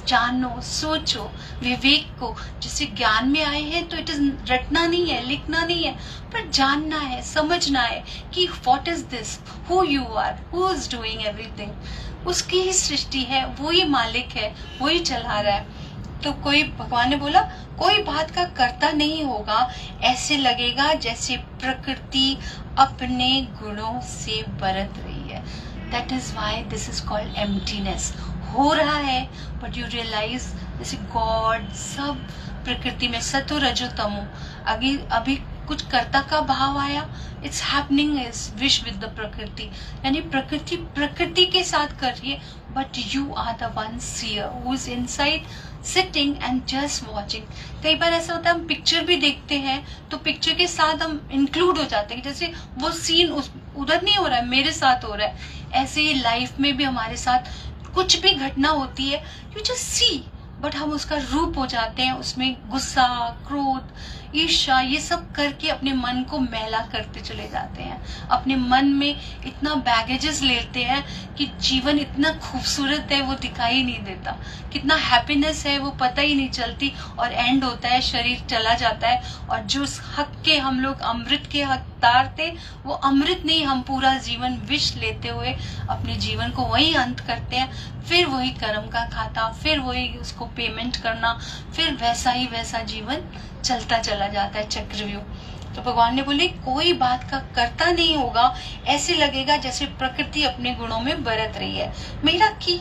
जानो, सोचो, विवेक को। जैसे ज्ञान में आए हैं तो इट इज रटना नहीं है, लिखना नहीं है, पर जानना है, समझना है कि what is this, who you are, who is doing everything. उसकी ही सृष्टि है, वो ही मालिक है, वो ही चला रहा है। तो कोई, भगवान ने बोला, कोई बात का कर्ता नहीं होगा, ऐसे लगेगा जैसे प्रकृति अपने गुणों से बरत रही है। That is why this is called emptiness. हो रहा है बट यू रियलाइज जैसे गॉड सब प्रकृति में सतो रजो तमो, अभी कुछ कर्ता का भाव आया, it's happening is wish with the prakriti, यानी प्रकृति के साथ कर रही है, but you are the one seer who is inside sitting and just watching. कई बार ऐसा होता है हम पिक्चर भी देखते हैं तो पिक्चर के साथ हम इंक्लूड हो जाते हैं, जैसे वो सीन उधर नहीं हो रहा है, मेरे साथ हो रहा है। ऐसे ही लाइफ में भी हमारे साथ कुछ भी घटना होती है, यू जस्ट सी, बट हम उसका रूप हो जाते हैं, उसमें गुस्सा, क्रोध, ईर्ष्या, ये सब करके अपने मन को मैला करते चले जाते हैं। अपने मन में इतना बैगेजेस लेते हैं कि जीवन इतना खूबसूरत है वो दिखाई नहीं देता, कितना हैप्पीनेस है वो पता ही नहीं चलती, और एंड होता है, शरीर चला जाता है, और जो हक के हम लोग अमृत के हकदार थे, वो अमृत नहीं, हम पूरा जीवन विष लेते हुए अपने जीवन को वही अंत करते हैं। फिर वही कर्म का खाता, फिर वही उसको पेमेंट करना, फिर वैसा ही वैसा जीवन चलता चला जाता है, चक्रव्यूह। तो भगवान ने बोले कोई बात का कर्ता नहीं होगा, ऐसे लगेगा जैसे प्रकृति अपने गुणों में बरत रही है। मेरा की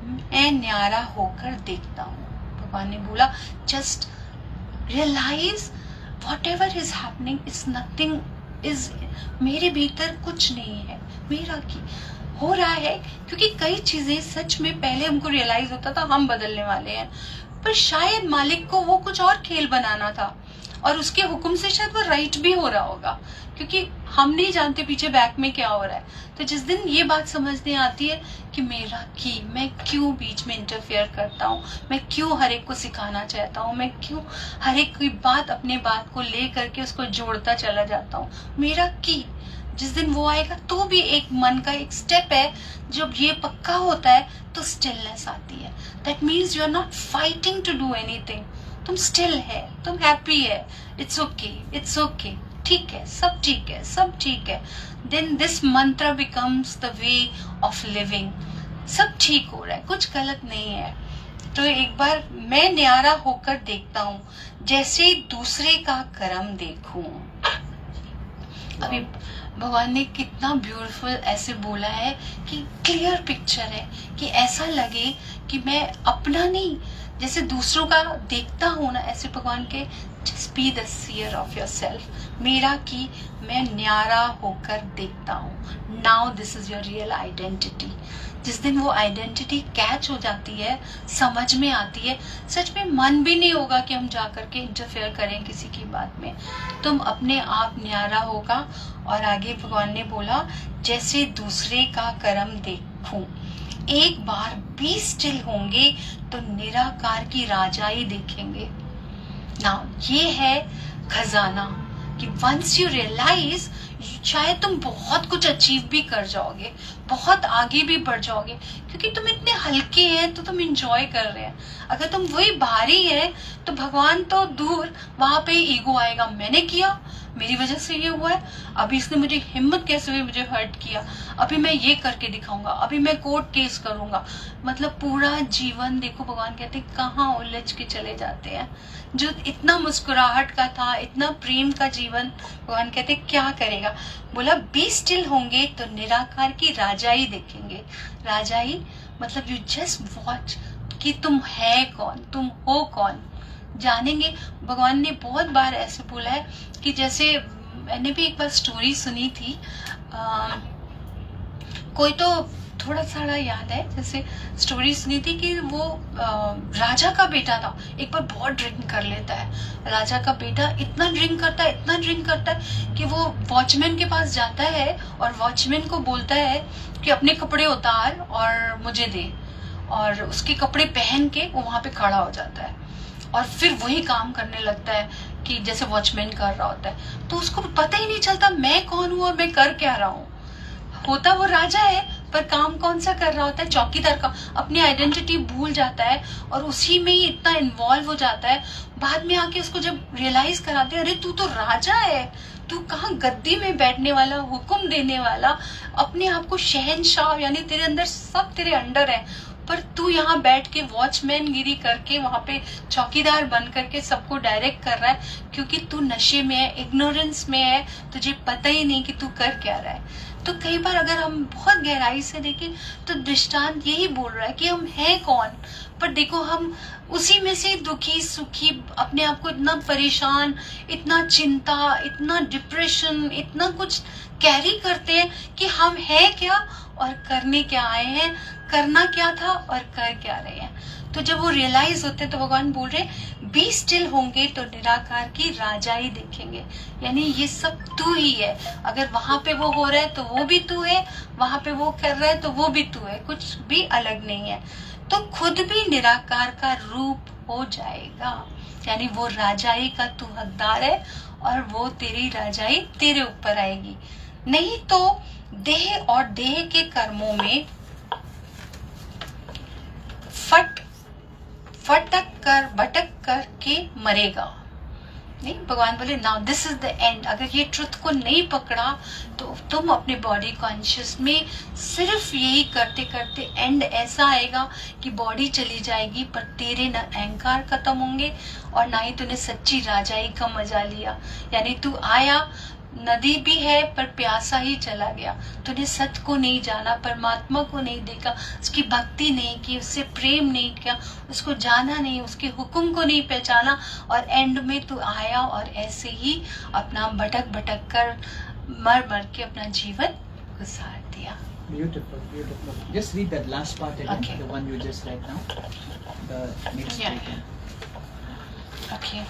मैं न्यारा होकर देखता हूँ। भगवान ने बोला just realise whatever is happening is nothing, is मेरे भीतर कुछ नहीं है, मेरा की हो रहा है। क्योंकि कई चीजें सच में पहले हमको रियलाइज होता था हम बदलने वाले हैं, पर शायद मालिक को वो कुछ और खेल बनाना था, और उसके हुक्म से शायद वो राइट भी हो रहा होगा, क्योंकि हम नहीं जानते पीछे बैक में क्या हो रहा है। तो जिस दिन ये बात समझने आती है कि मेरा की, मैं क्यों बीच में इंटरफेयर करता हूँ, मैं क्यों हर एक को सिखाना चाहता हूँ, मैं क्यों हर एक की बात अपने बात को ले करके उसको जोड़ता चला जाता हूँ, मेरा की। जिस दिन वो आएगा तो भी एक मन का एक स्टेप है, जब ये पक्का होता है तो स्टिलनेस आती है। That means you are not fighting to do anything, तुम स्टिल है, तुम हैप्पी है, इट्स ओके, इट्स ओके, ठीक है, सब ठीक है, सब ठीक है। देन दिस मंत्र becomes the way of living. सब ठीक हो रहा है, कुछ गलत नहीं है। तो एक बार मैं न्यारा होकर देखता हूँ, जैसे दूसरे का कर्म देखूं। अभी भगवान ने कितना ब्यूटीफुल ऐसे बोला है कि क्लियर पिक्चर है, कि ऐसा लगे कि मैं अपना नहीं, जैसे दूसरों का देखता हूँ ना, ऐसे भगवान के just be the seer of yourself. मेरा की मैं न्यारा होकर देखता हूँ। Now this is your real identity. जिस दिन वो आइडेंटिटी कैच हो जाती है, समझ में आती है, सच में मन भी नहीं होगा कि हम जा करके इंटरफेयर करें किसी की बात में। तुम अपने आप न्यारा होगा। और आगे भगवान ने बोला जैसे दूसरे का कर्म देखूं, एक बार भी स्टिल होंगे तो निराकार की राजाई देखेंगे। नाउ ये है खजाना कि वंस यू रियलाइज, शायद तुम बहुत कुछ अचीव भी कर जाओगे, बहुत आगे भी बढ़ जाओगे, क्योंकि तुम इतने हल्के हैं तो तुम एंजॉय कर रहे हैं। अगर तुम वही भारी है तो भगवान तो दूर, वहां पे ईगो आएगा, मैंने किया, मेरी वजह से ये हुआ है, अभी इसने मुझे हिम्मत कैसे हुई मुझे हर्ट किया, अभी मैं ये करके दिखाऊंगा, अभी मैं कोर्ट केस करूंगा। मतलब पूरा जीवन देखो, भगवान कहते कहाँ उलझ के चले जाते हैं। जो इतना मुस्कुराहट का था, इतना प्रेम का जीवन, भगवान कहते क्या करेगा। बोला बी स्टिल होंगे तो निराकार की राजाई देखेंगे। राजाई मतलब यू जस्ट वॉच कि तुम है कौन, तुम हो कौन, जानेंगे। भगवान ने बहुत बार ऐसे बोला है कि जैसे मैंने भी एक बार स्टोरी सुनी थी, कोई तो थोड़ा सा याद है, जैसे स्टोरी सुनी थी कि वो राजा का बेटा था, एक बार बहुत ड्रिंक कर लेता है। राजा का बेटा इतना ड्रिंक करता है, इतना ड्रिंक करता है कि वो वॉचमैन के पास जाता है और वॉचमैन को बोलता है कि अपने कपड़े उतार और मुझे दे, और उसके कपड़े पहन के वो वहां पे खड़ा हो जाता है और फिर वही काम करने लगता है कि जैसे वॉचमैन कर रहा होता है। तो उसको पता ही नहीं चलता मैं कौन हूँ और मैं कर क्या रहा हूँ। होता वो राजा है पर काम कौन सा कर रहा होता है? चौकीदार का। अपनी आइडेंटिटी भूल जाता है और उसी में ही इतना इन्वॉल्व हो जाता है। बाद में आके उसको जब रियलाइज कराते हैं, अरे तू तो राजा है, तू कहाँ गद्दी में बैठने वाला, हुक्म देने वाला, अपने आप को शहंशाह, यानी तेरे अंदर सब तेरे अंडर है, पर तू यहाँ बैठ के वॉचमैन गिरी करके वहां पे चौकीदार बन करके सबको डायरेक्ट कर रहा है, क्योंकि तू नशे में है, इग्नोरेंस में है, तुझे पता ही नहीं कि तू कर क्या रहा है। तो कई बार अगर हम बहुत गहराई से देखें तो दृष्टांत यही बोल रहा है कि हम हैं कौन, पर देखो हम उसी में से दुखी सुखी, अपने आप को इतना परेशान, इतना चिंता, इतना डिप्रेशन, इतना कुछ कैरी करते हैं कि हम हैं क्या और करने क्या आए हैं, करना क्या था और कर क्या रहे हैं। तो जब वो रियलाइज होते हैं तो भगवान बोल रहे बी स्टिल होंगे तो निराकार की राजाई देखेंगे, यानी ये सब तू ही है। अगर वहां पे वो हो रहा है तो वो भी तू है, वहां पे वो कर रहा है तो वो भी तू है, कुछ भी अलग नहीं है। तो खुद भी निराकार का रूप हो जाएगा, यानी वो राजाई का तू हकदार है और वो तेरी राजाई तेरे ऊपर आएगी। नहीं तो देह और देह के कर्मों में भटक कर के मरेगा। नहीं, भगवान बोले now this is the end. अगर ये ट्रुथ को नहीं पकड़ा तो तुम अपने बॉडी कॉन्शियस में सिर्फ यही करते करते एंड ऐसा आएगा कि बॉडी चली जाएगी, पर तेरे न अहंकार खत्म होंगे और ना ही तूने सच्ची राजाई का मजा लिया। यानी तू आया, नदी भी है पर प्यासा ही चला गया, तूने सत्य को नहीं जाना, परमात्मा को नहीं देखा, उसकी भक्ति नहीं की, उससे प्रेम नहीं किया, उसको जाना नहीं, उसके हुक्म को नहीं पहचाना, और एंड में तू आया और ऐसे ही अपना भटक भटक कर मर मर के अपना जीवन गुजार दिया। Beautiful, beautiful. Just read that last part again, Okay. the one you just read now. The next Yeah. weekend. Okay.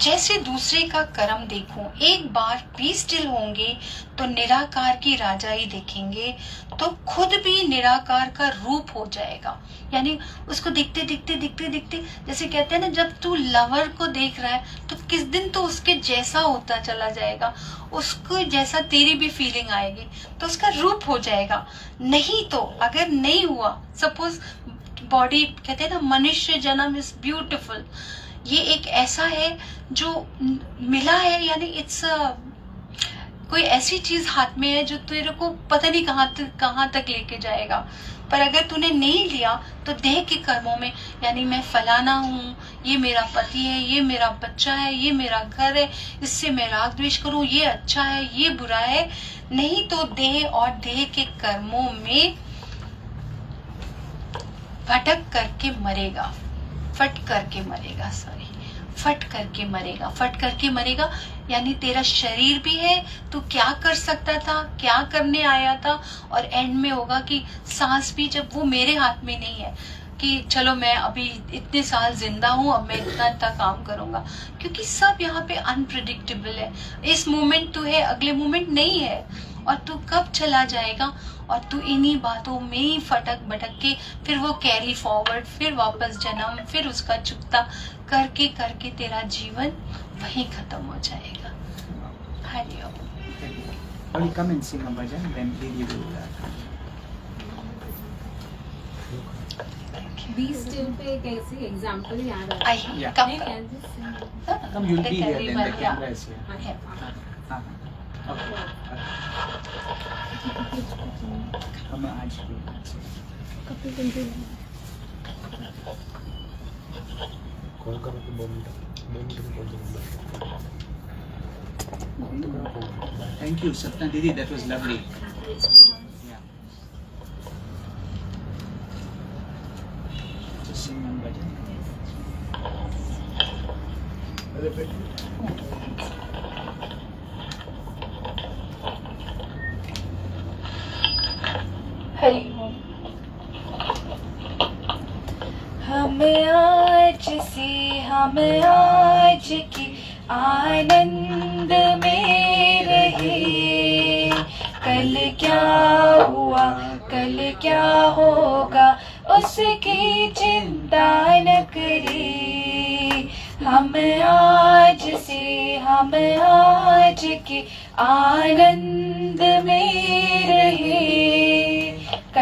जैसे दूसरे का कर्म देखो, एक बार भी स्टिल होंगे तो निराकार की राजाई देखेंगे, तो खुद भी निराकार का रूप हो जाएगा। यानी उसको दिखते दिखते दिखते दिखते, जैसे कहते हैं ना, जब तू लवर को देख रहा है तो किस दिन तो उसके जैसा होता चला जाएगा, उसको जैसा तेरी भी फीलिंग आएगी, तो उसका रूप हो जाएगा। नहीं तो अगर नहीं हुआ, सपोज बॉडी, कहते हैं ना मनुष्य जन्म इज ब्यूटिफुल, ये एक ऐसा है जो मिला है, यानी इट्स कोई ऐसी चीज हाथ में है जो तेरे को पता नहीं कहाँ तक लेके जाएगा। पर अगर तूने नहीं लिया तो देह के कर्मों में, यानी मैं फलाना हूँ, ये मेरा पति है, ये मेरा बच्चा है, ये मेरा घर है, इससे मैं राग द्वेष करूँ, ये अच्छा है, ये बुरा है, नहीं तो देह और देह के कर्मों में भटक करके मरेगा, फट करके मरेगा, फट करके मरेगा। यानी तेरा शरीर भी है, तू क्या कर सकता था, क्या करने आया था, और एंड में होगा कि सांस भी, जब वो मेरे हाथ में नहीं है कि चलो मैं अभी इतने साल जिंदा हूँ, अब मैं इतना काम करूंगा, क्योंकि सब यहाँ पे अनप्रिडिक्टेबल है। इस मोमेंट तू है, अगले मोमेंट नहीं है, और तू कब चला जाएगा, और तू इन्हीं बातों में ही फटक भटक के फिर वो कैरी फॉरवर्ड, फिर वापस जन्म, फिर उसका चुकता करके करके तेरा जीवन वहीं खत्म हो जाएगा। हरि ओम। Only come and sing a bhajan, then Didi will. Be still पे एक ऐसी एग्जांपल याद आ आई Yeah. कब Come, you'll be there. Then the Yeah. camera is here. रहा है। Okay. हम आज भी कॉल करो तो moment Thank you, Sapna Didi. That was lovely. Yeah. Just sing one bhajan. Hari Om. हम आज की आनंद में रहे, कल क्या हुआ कल क्या होगा उसकी चिंता न करे। हम आज की आनंद में रहे,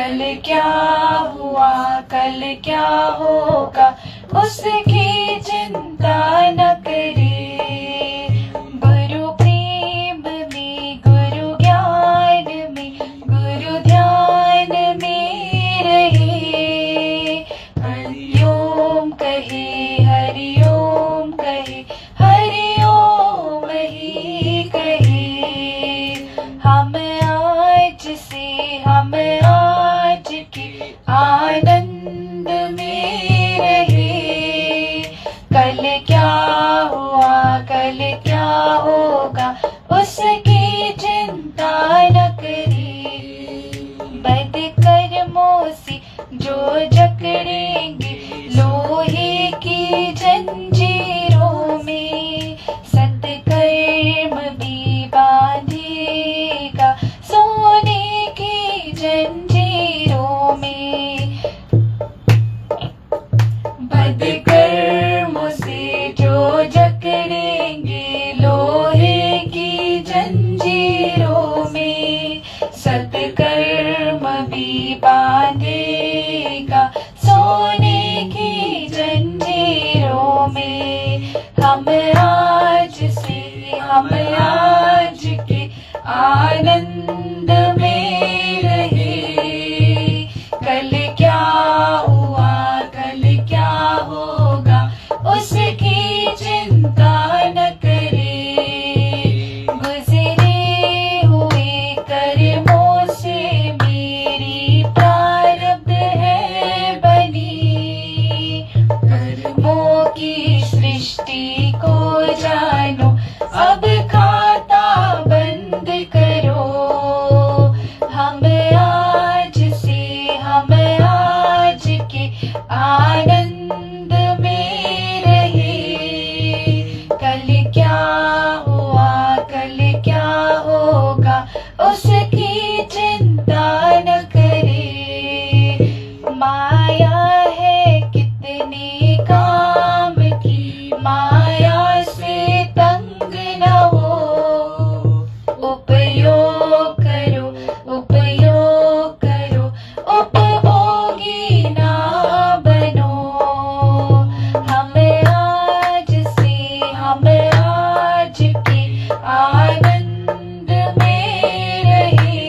कल क्या हुआ कल क्या होगा उसकी चिंता न करे। गुरु प्रेम में गुरु ज्ञान में गुरु ध्यान में रहे। हरिओम कहे हरिओम कहे हरिओम ही कहे। हम आज के आनंद में रहे। कल क्या हुआ कल क्या होगा उसकी चिंता न करे। बद कर्मों से जो जकड़ेंगे लोहे की जंजीरों में, सत्कर्म भी बांधेगा सोने की जंजीरों में। बद कर्मों से जो जकड़ेंगे लोहे की जंजीरों में, सत्कर्म भी बांधेगा सोने की जंजीरों में। हम आज के आनंद में रहे। कल क्या हुआ कल क्या होगा उसकी चिंता न करे। गुजरे हुए कर्मों से मेरी प्रारब्ध है बनी। कर्मों की सृष्टि को जानो अब खाता बंद करो। हम आज के आनंद में रहे। कल क्या हुआ कल क्या होगा उसकी चिंता न करे। माया है कितने काम की माया से तंग न हो। उपयोग करो उपभोगी ना बनो। हम आज के आनंद में रहे।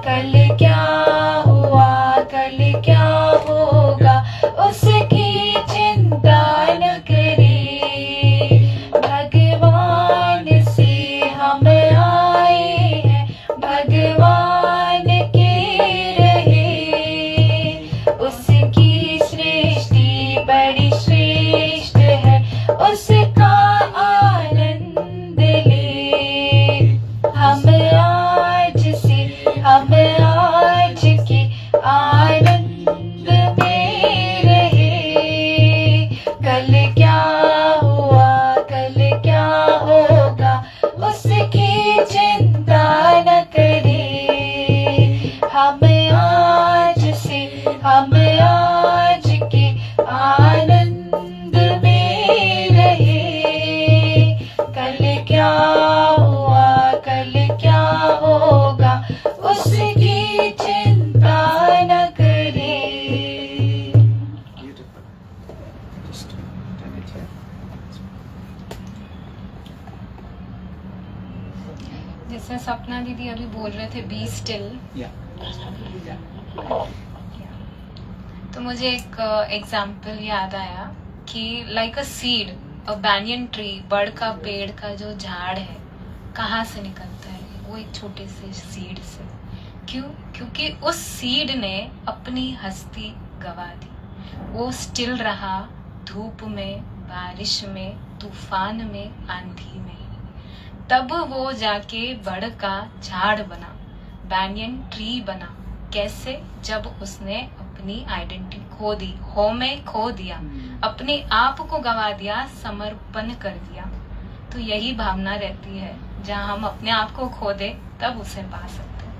कल क्या हुआ कल क्या होगा उसकी चिंता न करे। भगवान से हम आए हैं भगवान के रहे। उसकी सृष्टि बड़ी श्रेष्ठ है उसका आनंद ले। हम आज के आनंद में रहे। कल क्या हुआ कल क्या होगा उसकी चिंता न करे। हम आज के आनंद में रहे। कल क्या हुआ कल क्या होगा उसकी चिंता न करे। Beautiful. Just turn it here. जैसे सपना दीदी अभी बोल रहे थे बी स्टिल, Yeah. तो मुझे एक एग्जाम्पल याद आया कि like a seed, a banyan tree, बड़ का पेड़ का जो झाड़ है कहाँ से निकलता है? वो एक छोटे से सीड से। क्यों? क्योंकि उस सीड ने अपनी हस्ती गवा दी। वो स्टिल रहा धूप में, बारिश में, तूफान में, आंधी में। तब वो जाके बड़ का झाड़ बना, बैनियन ट्री बना। कैसे? जब उसने अपनी आइडेंटिटी खो दी, हो में खो दिया, अपने आप को गवा दिया, समर्पण कर दिया। तो यही भावना रहती है, जहाँ हम अपने आप को खो दे तब उसे पा सकते हैं।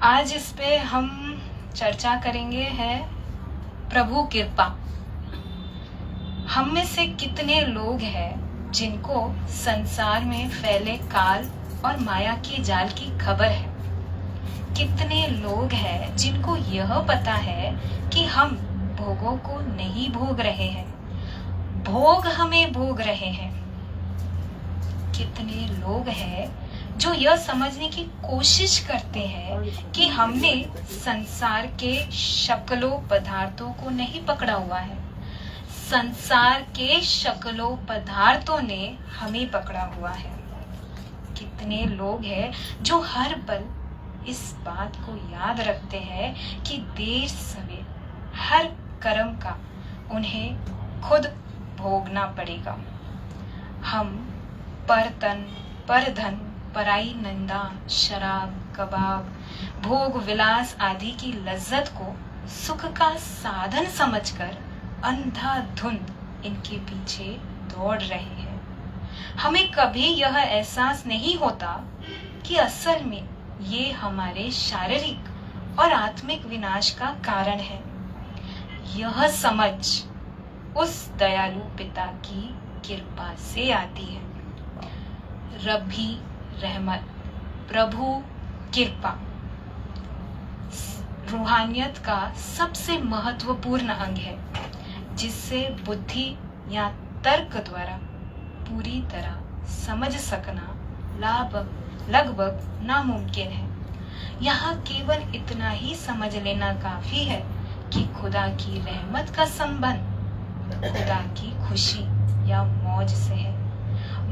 आज इस पे हम चर्चा करेंगे है प्रभु कृपा। हम में से कितने लोग हैं जिनको संसार में फैले काल और माया की जाल की खबर है? कितने लोग हैं जिनको यह पता है कि हम भोगों को नहीं भोग रहे हैं, भोग हमें भोग रहे हैं। कितने लोग हैं जो यह समझने की कोशिश करते हैं कि हमने संसार के शक्लों पदार्थों को नहीं पकड़ा हुआ है, संसार के शक्लों पदार्थों ने हमें पकड़ा हुआ है। कितने लोग हैं जो हर पल इस बात को याद रखते हैं कि देर सवेर हर कर्म का उन्हें खुद भोगना पड़ेगा। हम पर तन, पर धन, पराई निंदा, शराब, कबाब, भोग विलास आदि की लज्जत को सुख का साधन समझकर अंधाधुंध इनके पीछे दौड़ रहे हैं। हमें कभी यह एहसास नहीं होता कि असल में ये हमारे शारीरिक और आत्मिक विनाश का कारण है। यह समझ उस दयालु पिता की कृपा से आती है। रब्बी रहमत, प्रभु कृपा रूहानियत का सबसे महत्वपूर्ण अंग है, जिससे बुद्धि या तर्क द्वारा पूरी तरह समझ सकना लगभग नामुमकिन है। यहाँ केवल इतना ही समझ लेना काफी है कि खुदा की रहमत का संबंध खुदा की खुशी या मौज से है,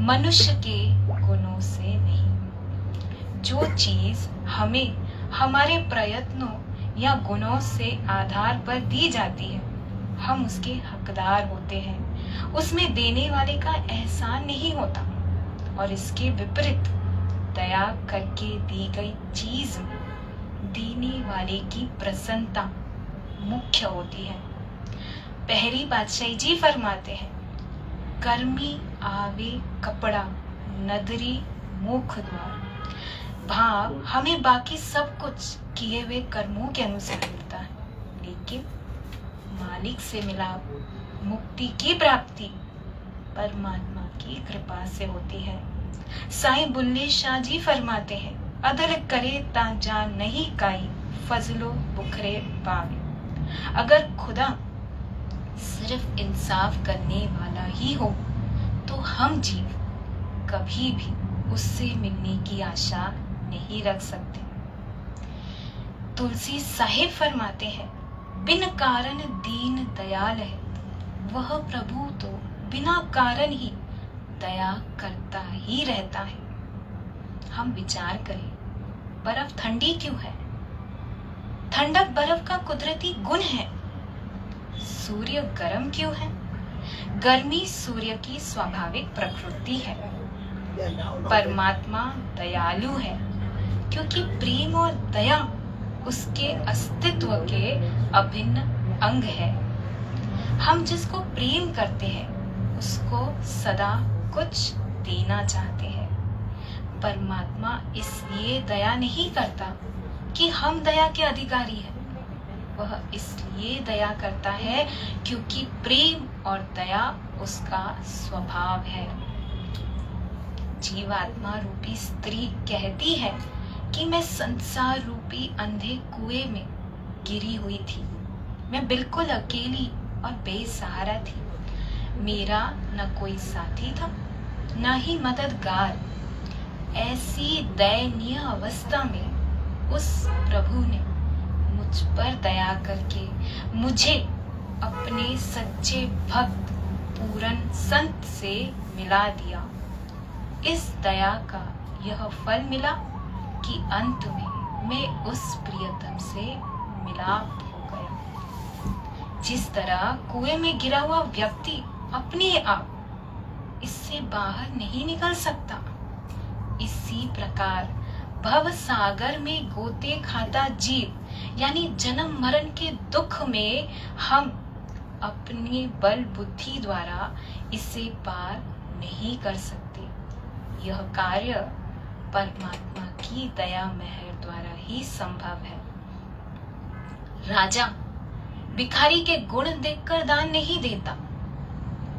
मनुष्य के गुणों से नहीं। जो चीज हमें हमारे प्रयत्नों या गुणों से आधार पर दी जाती है, हम उसके हकदार होते हैं, उसमें देने वाले का एहसान नहीं होता। और इसके विपरीत दया करके दी गई चीज में देने वाले की प्रसन्नता मुख्य होती है। पहली बादशाही जी फरमाते हैं, कर्मी आवे कपड़ा नदरी मुख द्वार। भाव हमें बाकी सब कुछ किए हुए कर्मों के अनुसार मिलता है, लेकिन मालिक से मिला मुक्ति की प्राप्ति परमात्मा की कृपा से होती है। साईं बुल्ले शाह जी फरमाते हैं, अदल करे ता जा नहीं काई फजलो बुखरे पावे। अगर खुदा सिर्फ इंसाफ करने वाला ही हो तो हम जीव कभी भी उससे मिलने की आशा नहीं रख सकते। तुलसी साहिब फरमाते हैं, बिन कारण दीन दयाल है, वह प्रभु तो बिना कारण ही दया करता ही रहता है। हम विचार करें, बर्फ ठंडी क्यों है? ठंडक बर्फ का कुदरती गुण है। सूर्य गर्म क्यों है? गर्मी सूर्य की स्वाभाविक प्रकृति है। परमात्मा दयालु है क्योंकि प्रेम और दया उसके अस्तित्व के अभिन्न अंग है। हम जिसको प्रेम करते हैं उसको सदा कुछ देना चाहते हैं। परमात्मा इसलिए दया नहीं करता कि हम दया के अधिकारी हैं, वह इसलिए दया करता है क्योंकि प्रेम और दया उसका स्वभाव है। जीवात्मा रूपी स्त्री कहती है कि मैं संसार रूपी अंधे कुएं में गिरी हुई थी। मैं बिल्कुल अकेली और बेसहारा थी। मेरा न कोई साथी था, न ही मददगार। ऐसी दयनीय अवस्था में उस प्रभु ने मुझ पर दया करके मुझे अपने सच्चे भक्त पूरन संत से मिला दिया। इस दया का यह फल मिला कि अंत में मैं उस प्रियतम से मिलाप हो गया। जिस तरह कुएं में गिरा हुआ व्यक्ति अपने आप इससे बाहर नहीं निकल सकता, इसी प्रकार भव सागर में गोते खाता जीव यानी जन्म मरण के दुख में हम अपने बल बुद्धि द्वारा इसे पार नहीं कर सकते। यह कार्य परमात्मा की दया मेहर द्वारा ही संभव है। राजा भिखारी के गुण देखकर दान नहीं देता,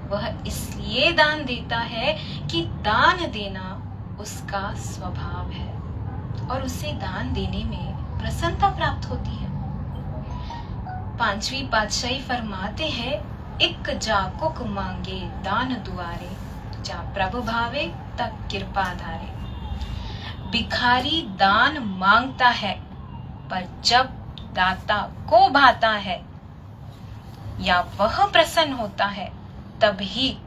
वह इसलिए दान देता है कि दान देना उसका स्वभाव है और उसे दान देने में प्रसन्नता प्राप्त होती है। पांचवी पातशाही फरमाते हैं, इक जाकुक मांगे दान दुआरे, जा प्रभु भावे तक कृपा धारे। भिखारी दान मांगता है, पर जब दाता को भाता है या वह प्रसन्न होता है, तभी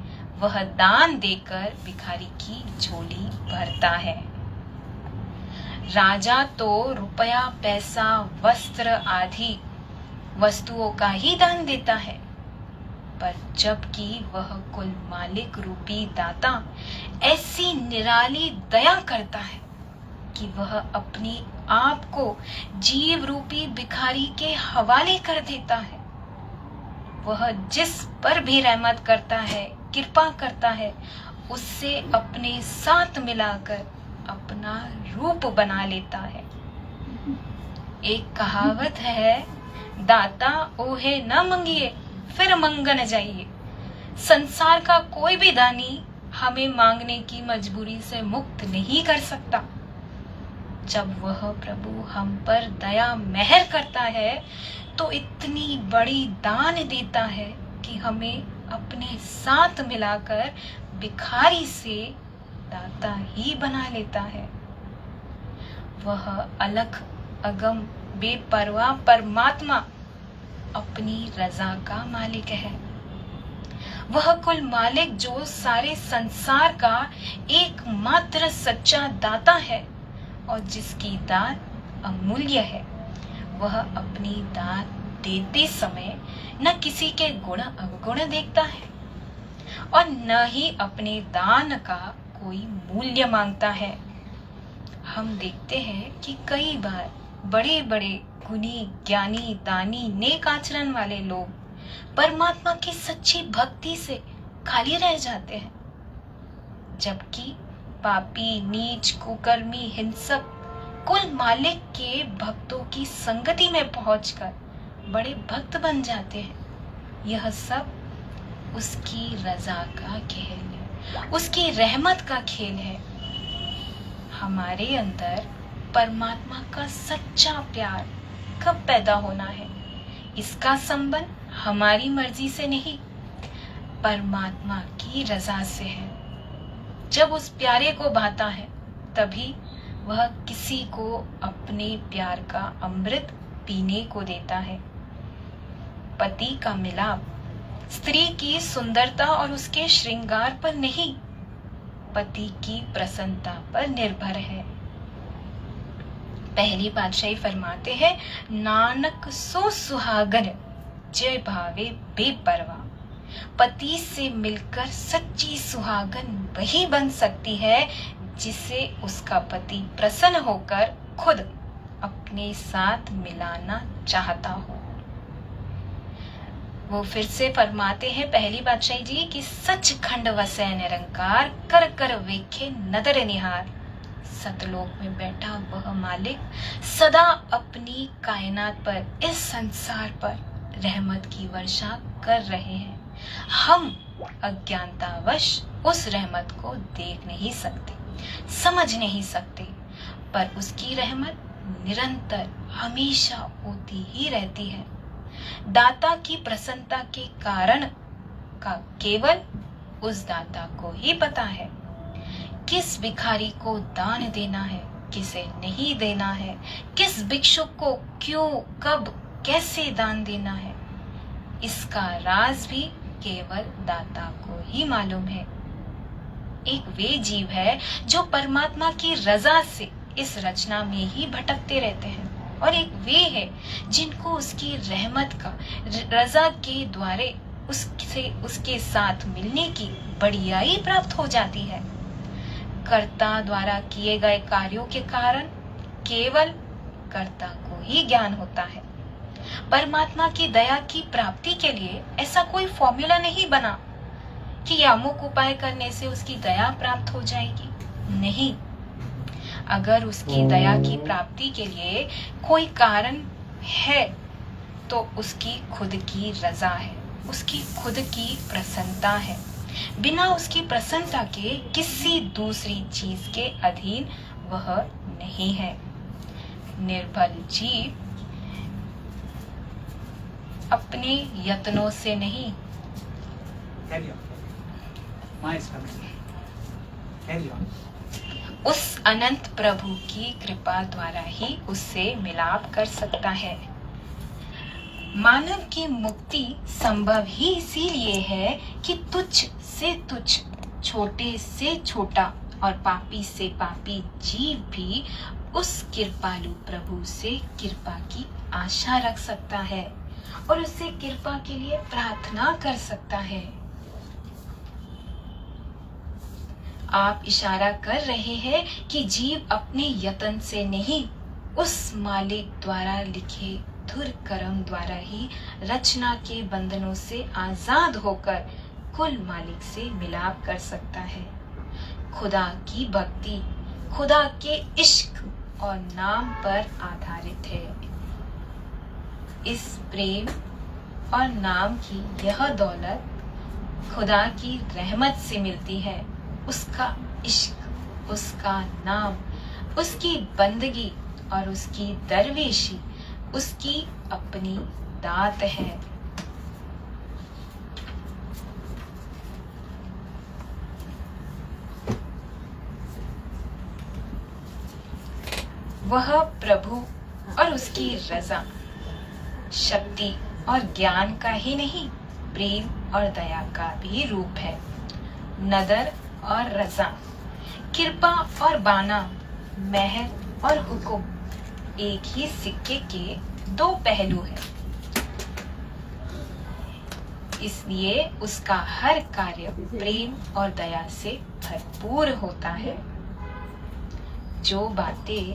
वह दान देकर भिखारी की झोली भरता है। राजा तो रुपया, पैसा, वस्त्र आदि वस्तुओं का ही दान देता है, पर जबकि वह कुल मालिक रूपी दाता ऐसी निराली दया करता है कि वह अपनी आप को जीव रूपी भिखारी के हवाले कर देता है। वह जिस पर भी रहमत करता है, कृपा करता है, उससे अपने साथ मिलाकर अपना रूप बना लेता है। एक कहावत है, दाता ओहे न मंगिए फिर मंगन जाइए। संसार का कोई भी दानी हमें मांगने की मजबूरी से मुक्त नहीं कर सकता। जब वह प्रभु हम पर दया मेहर करता है तो इतनी बड़ी दान देता है कि हमें अपने साथ मिलाकर भिखारी से दाता ही बना लेता है। वह अलख अगम बेपरवाह परमात्मा अपनी रजा का मालिक है। वह कुल मालिक जो सारे संसार का एकमात्र सच्चा दाता है और जिसकी दात अमूल्य है। वह अपनी दात देते समय न किसी के गुण अवगुण देखता है और न ही अपने दान का कोई मूल्य मांगता है। हम देखते हैं कि कई बार बड़े बड़े गुणी, ज्ञानी, दानी, नेक आचरण वाले लोग परमात्मा की सच्ची भक्ति से खाली रह जाते हैं, जबकि पापी, नीच, कुकर्मी, हिंसक कुल मालिक के भक्तों की संगति में पहुंचकर बड़े भक्त बन जाते हैं। यह सब उसकी रजा का खेल है, उसकी रहमत का खेल है। हमारे अंदर परमात्मा का सच्चा प्यार कब पैदा होना है, इसका संबंध हमारी मर्जी से नहीं, परमात्मा की रजा से है। जब उस प्यारे को भाता है तभी वह किसी को अपने प्यार का अमृत पीने को देता है। पति का मिलाप स्त्री की सुंदरता और उसके श्रृंगार पर नहीं, पति की प्रसन्नता पर निर्भर है। पहली पातशाही फरमाते हैं, नानक सो सुहागन जय भावे बेपरवाह। पति से मिलकर सच्ची सुहागन वही बन सकती है जिसे उसका पति प्रसन्न होकर खुद अपने साथ मिलाना चाहता हो। वो फिर से फरमाते हैं पहली पातशाही जी कि सच खंड वसै निरंकार, कर कर वेखे नदर निहार। सतलोक में बैठा वह मालिक सदा अपनी कायनात पर, इस संसार पर रहमत की वर्षा कर रहे हैं। हम अज्ञानतावश उस रहमत को देख नहीं सकते, समझ नहीं सकते, पर उसकी रहमत निरंतर हमेशा होती ही रहती है। दाता की प्रसन्नता के कारण का केवल उस दाता को ही पता है। किस भिखारी को दान देना है, किसे नहीं देना है, किस भिक्षुक को क्यों, कब, कैसे दान देना है, इसका राज भी केवल दाता को ही मालूम है। एक वे जीव है जो परमात्मा की रजा से इस रचना में ही भटकते रहते हैं, और एक वे है जिनको उसकी रहमत का रजा के द्वारे उसके साथ मिलने की बढ़ियाई प्राप्त हो जाती है। कर्ता द्वारा किए गए कार्यों के कारण केवल कर्ता को ही ज्ञान होता है। परमात्मा की दया की प्राप्ति के लिए ऐसा कोई फॉर्मूला नहीं बना कि अमुक उपाय करने से उसकी दया प्राप्त हो जाएगी। नहीं, अगर उसकी दया की प्राप्ति के लिए कोई कारण है तो उसकी खुद की रजा है, उसकी खुद की प्रसन्नता है। बिना उसकी प्रसन्नता के किसी दूसरी चीज के अधीन वह नहीं है। निर्बल जीव अपने यत्नों से नहीं, Carry on. Ma is coming. Carry on. उस अनंत प्रभु की कृपा द्वारा ही उससे मिलाप कर सकता है। मानव की मुक्ति संभव ही इसीलिए है कि तुच्छ से तुच्छ, छोटे से छोटा और पापी से पापी जीव भी उस कृपालु प्रभु से कृपा की आशा रख सकता है और उससे कृपा के लिए प्रार्थना कर सकता है। आप इशारा कर रहे हैं कि जीव अपने यत्न से नहीं, उस मालिक द्वारा लिखे धुर कर्म द्वारा ही रचना के बंधनों से आजाद होकर कुल मालिक से मिलाप कर सकता है। खुदा की भक्ति खुदा के इश्क और नाम पर आधारित है। इस प्रेम और नाम की यह दौलत खुदा की रहमत से मिलती है। उसका इश्क, उसका नाम, उसकी बंदगी और उसकी दरवेशी उसकी अपनी दात है। वह प्रभु और उसकी रजा, शक्ति और ज्ञान का ही नहीं, प्रेम और दया का भी रूप है। नदर और रजा, कृपा और बाना, मेहर और हुक्म एक ही सिक्के के दो पहलू हैं। इसलिए उसका हर कार्य प्रेम और दया से भरपूर होता है। जो बातें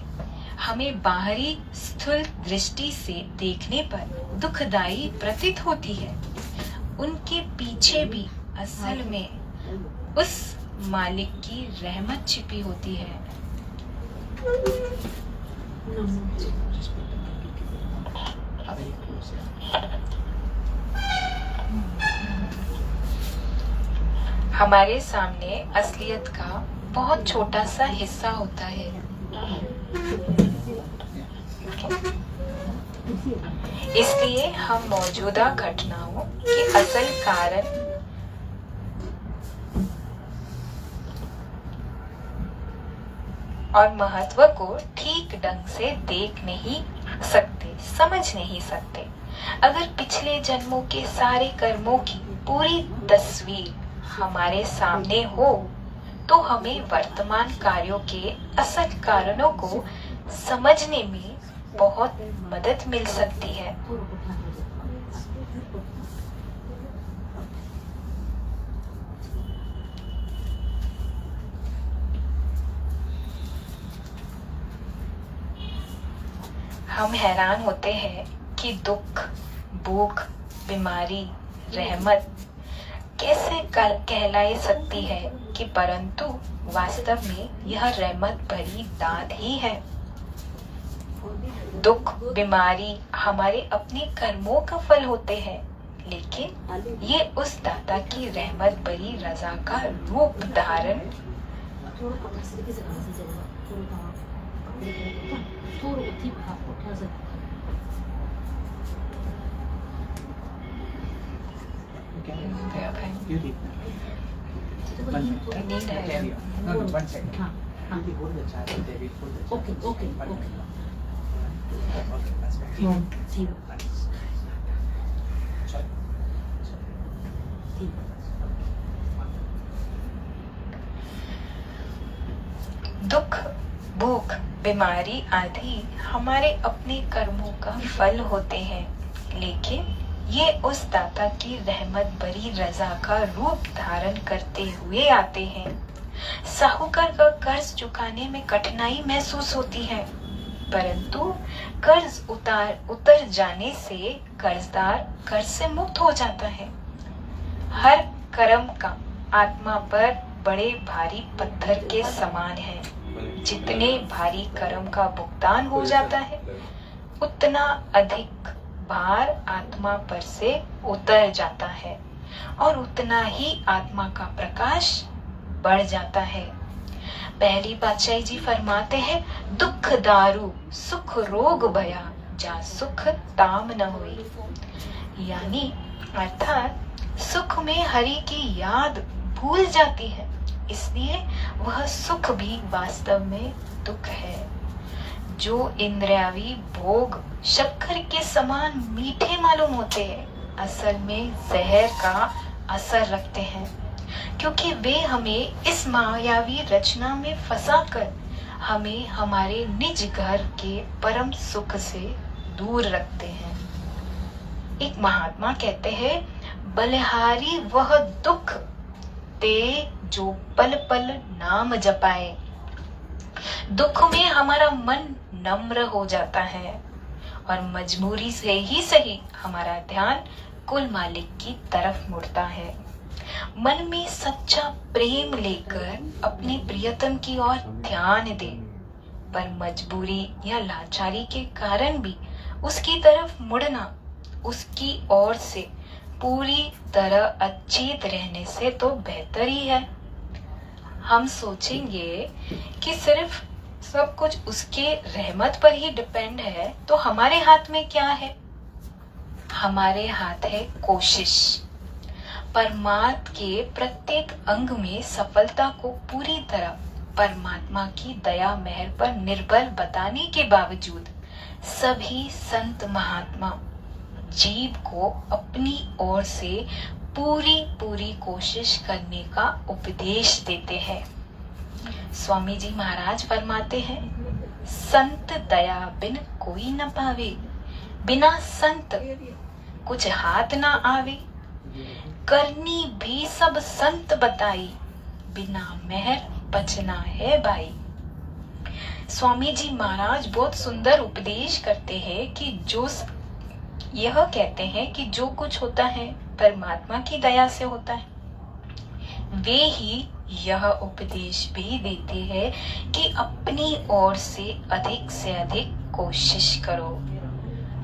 हमें बाहरी स्थूल दृष्टि से देखने पर दुखदाई प्रतीत होती है, उनके पीछे भी असल में उस मालिक की रहमत छिपी होती है। हमारे सामने असलियत का बहुत छोटा सा हिस्सा होता है। इसलिए हम मौजूदा घटनाओं के असल कारण और महत्व को ठीक ढंग से देख नहीं सकते, समझ नहीं सकते। अगर पिछले जन्मों के सारे कर्मों की पूरी तस्वीर हमारे सामने हो तो हमें वर्तमान कार्यों के असल कारणों को समझने में बहुत मदद मिल सकती है। हम हैरान होते हैं कि दुख, भूख, बीमारी, रहमत कैसे कहलाई सकती है कि परंतु वास्तव में यह रहमत भरी दात ही है। दुख, बीमारी हमारे अपने कर्मों का फल होते हैं, लेकिन ये उस दाता की रहमत भरी रजा का रूप धारण You read now. 1 minute. Carry on. No, 1 second. You hold the child, David, hold the child. Okay. 1 minute. Okay, that's right. Nice. Sorry. दुख, भूख, बीमारी आदि हमारे अपने कर्मों का फल होते हैं, लेकिन ये उस दाता की रहमत भरी रजा का रूप धारण करते हुए आते हैं। साहूकार का कर्ज चुकाने में कठिनाई महसूस होती है, परंतु कर्ज उतर जाने से कर्जदार कर्ज से मुक्त हो जाता है। हर कर्म का आत्मा पर बड़े भारी पत्थर के समान है। जितने भारी कर्म का भुगतान हो जाता है, उतना अधिक भार आत्मा पर से उतर जाता है और उतना ही आत्मा का प्रकाश बढ़ जाता है। पहली पातशाही जी फरमाते हैं, दुख दारू सुख रोग भया, जा सुख ताम न होई। यानी अर्थात सुख में हरि की याद भूल जाती है, इसलिए वह सुख भी वास्तव में दुख है। जो इंद्रियावी भोग शक्कर के समान मीठे मालूम होते हैं, असल में जहर का असर रखते हैं, क्योंकि वे हमें इस मायावी रचना में फंसाकर हमें हमारे निज घर के परम सुख से दूर रखते हैं। एक महात्मा कहते हैं, बलिहारी वह दुख ते जो पल पल नाम जपाए। दुख में हमारा मन नम्र हो जाता है और मजबूरी से ही सही हमारा ध्यान कुल मालिक की तरफ मुड़ता है। मन में सच्चा प्रेम लेकर अपने प्रियतम की ओर ध्यान दे, पर मजबूरी या लाचारी के कारण भी उसकी तरफ मुड़ना उसकी ओर से पूरी तरह अचेत रहने से तो बेहतर ही है। हम सोचेंगे कि सिर्फ सब कुछ उसके रहमत पर ही डिपेंड है, तो हमारे हाथ में क्या है? हमारे हाथ है कोशिश। परमात्मा के प्रत्येक अंग में सफलता को पूरी तरह परमात्मा की दया मेहर पर निर्भर बताने के बावजूद सभी संत महात्मा जीव को अपनी ओर से पूरी कोशिश करने का उपदेश देते हैं। स्वामी जी महाराज फरमाते हैं, संत दया बिन कोई न पावे, बिना संत कुछ हाथ ना आवे, करनी भी सब संत बताई, बिना मेहर बचना है भाई। स्वामी जी महाराज बहुत सुंदर उपदेश करते हैं कि यह कहते हैं कि जो कुछ होता है परमात्मा की दया से होता है। वे ही यह उपदेश भी देते हैं कि अपनी ओर से अधिक कोशिश करो।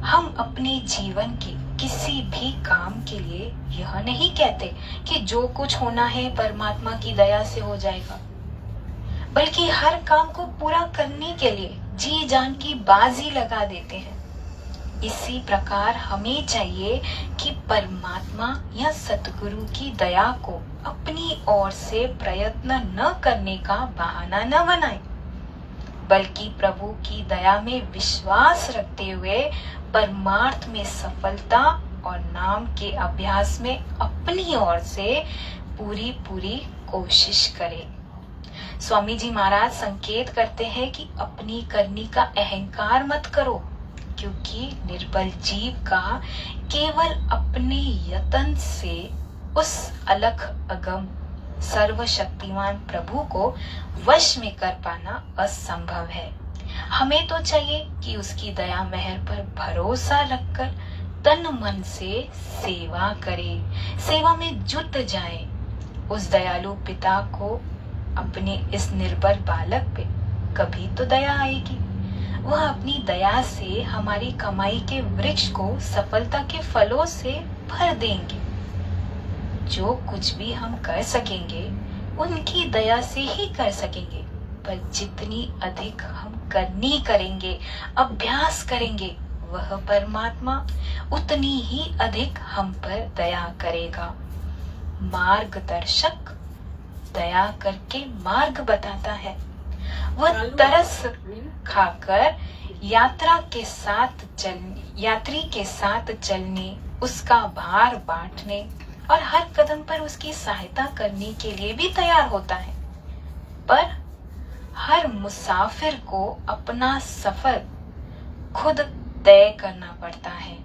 हम अपने जीवन के किसी भी काम के लिए यह नहीं कहते कि जो कुछ होना है परमात्मा की दया से हो जाएगा, बल्कि हर काम को पूरा करने के लिए जी जान की बाजी लगा देते हैं। इसी प्रकार हमें चाहिए कि परमात्मा या सतगुरु की दया को अपनी ओर से प्रयत्न न करने का बहाना न बनाएं, बल्कि प्रभु की दया में विश्वास रखते हुए परमार्थ में सफलता और नाम के अभ्यास में अपनी ओर से पूरी कोशिश करें। स्वामी जी महाराज संकेत करते हैं कि अपनी करनी का अहंकार मत करो, क्योंकि निर्बल जीव का केवल अपने यत्न से उस अलख अगम सर्वशक्तिमान प्रभु को वश में कर पाना असंभव है। हमें तो चाहिए कि उसकी दया मेहर पर भरोसा रखकर तन मन से सेवा करें, सेवा में जुट जाएं। उस दयालु पिता को अपने इस निर्बल बालक पे कभी तो दया आएगी। वह अपनी दया से हमारी कमाई के वृक्ष को सफलता के फलों से भर देंगे। जो कुछ भी हम कर सकेंगे उनकी दया से ही कर सकेंगे, पर जितनी अधिक हम करनी करेंगे, अभ्यास करेंगे, वह परमात्मा उतनी ही अधिक हम पर दया करेगा। मार्गदर्शक दया करके मार्ग बताता है। वह तरस खाकर यात्री के साथ चलने, उसका भार बांटने और हर कदम पर उसकी सहायता करने के लिए भी तैयार होता है। पर हर मुसाफिर को अपना सफर खुद तय करना पड़ता है।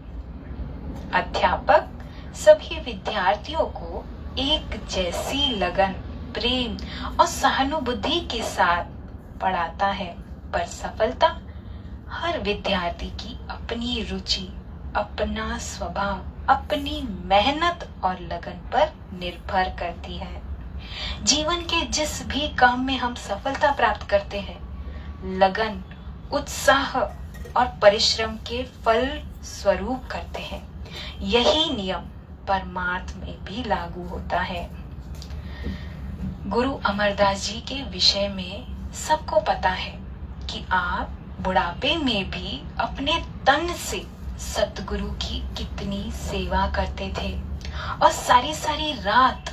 अध्यापक सभी विद्यार्थियों को एक जैसी लगन, प्रेम और सहानुभूति के साथ पढ़ाता है, पर सफलता हर विद्यार्थी की अपनी रुचि, अपना स्वभाव, अपनी मेहनत और लगन पर निर्भर करती है। जीवन के जिस भी काम में हम सफलता प्राप्त करते हैं, लगन, उत्साह और परिश्रम के फल स्वरूप करते हैं। यही नियम परमार्थ में भी लागू होता है। गुरु अमरदास जी के विषय में सबको पता है कि आप बुढ़ापे में भी अपने तन से सतगुरु की कितनी सेवा करते थे और सारी सारी रात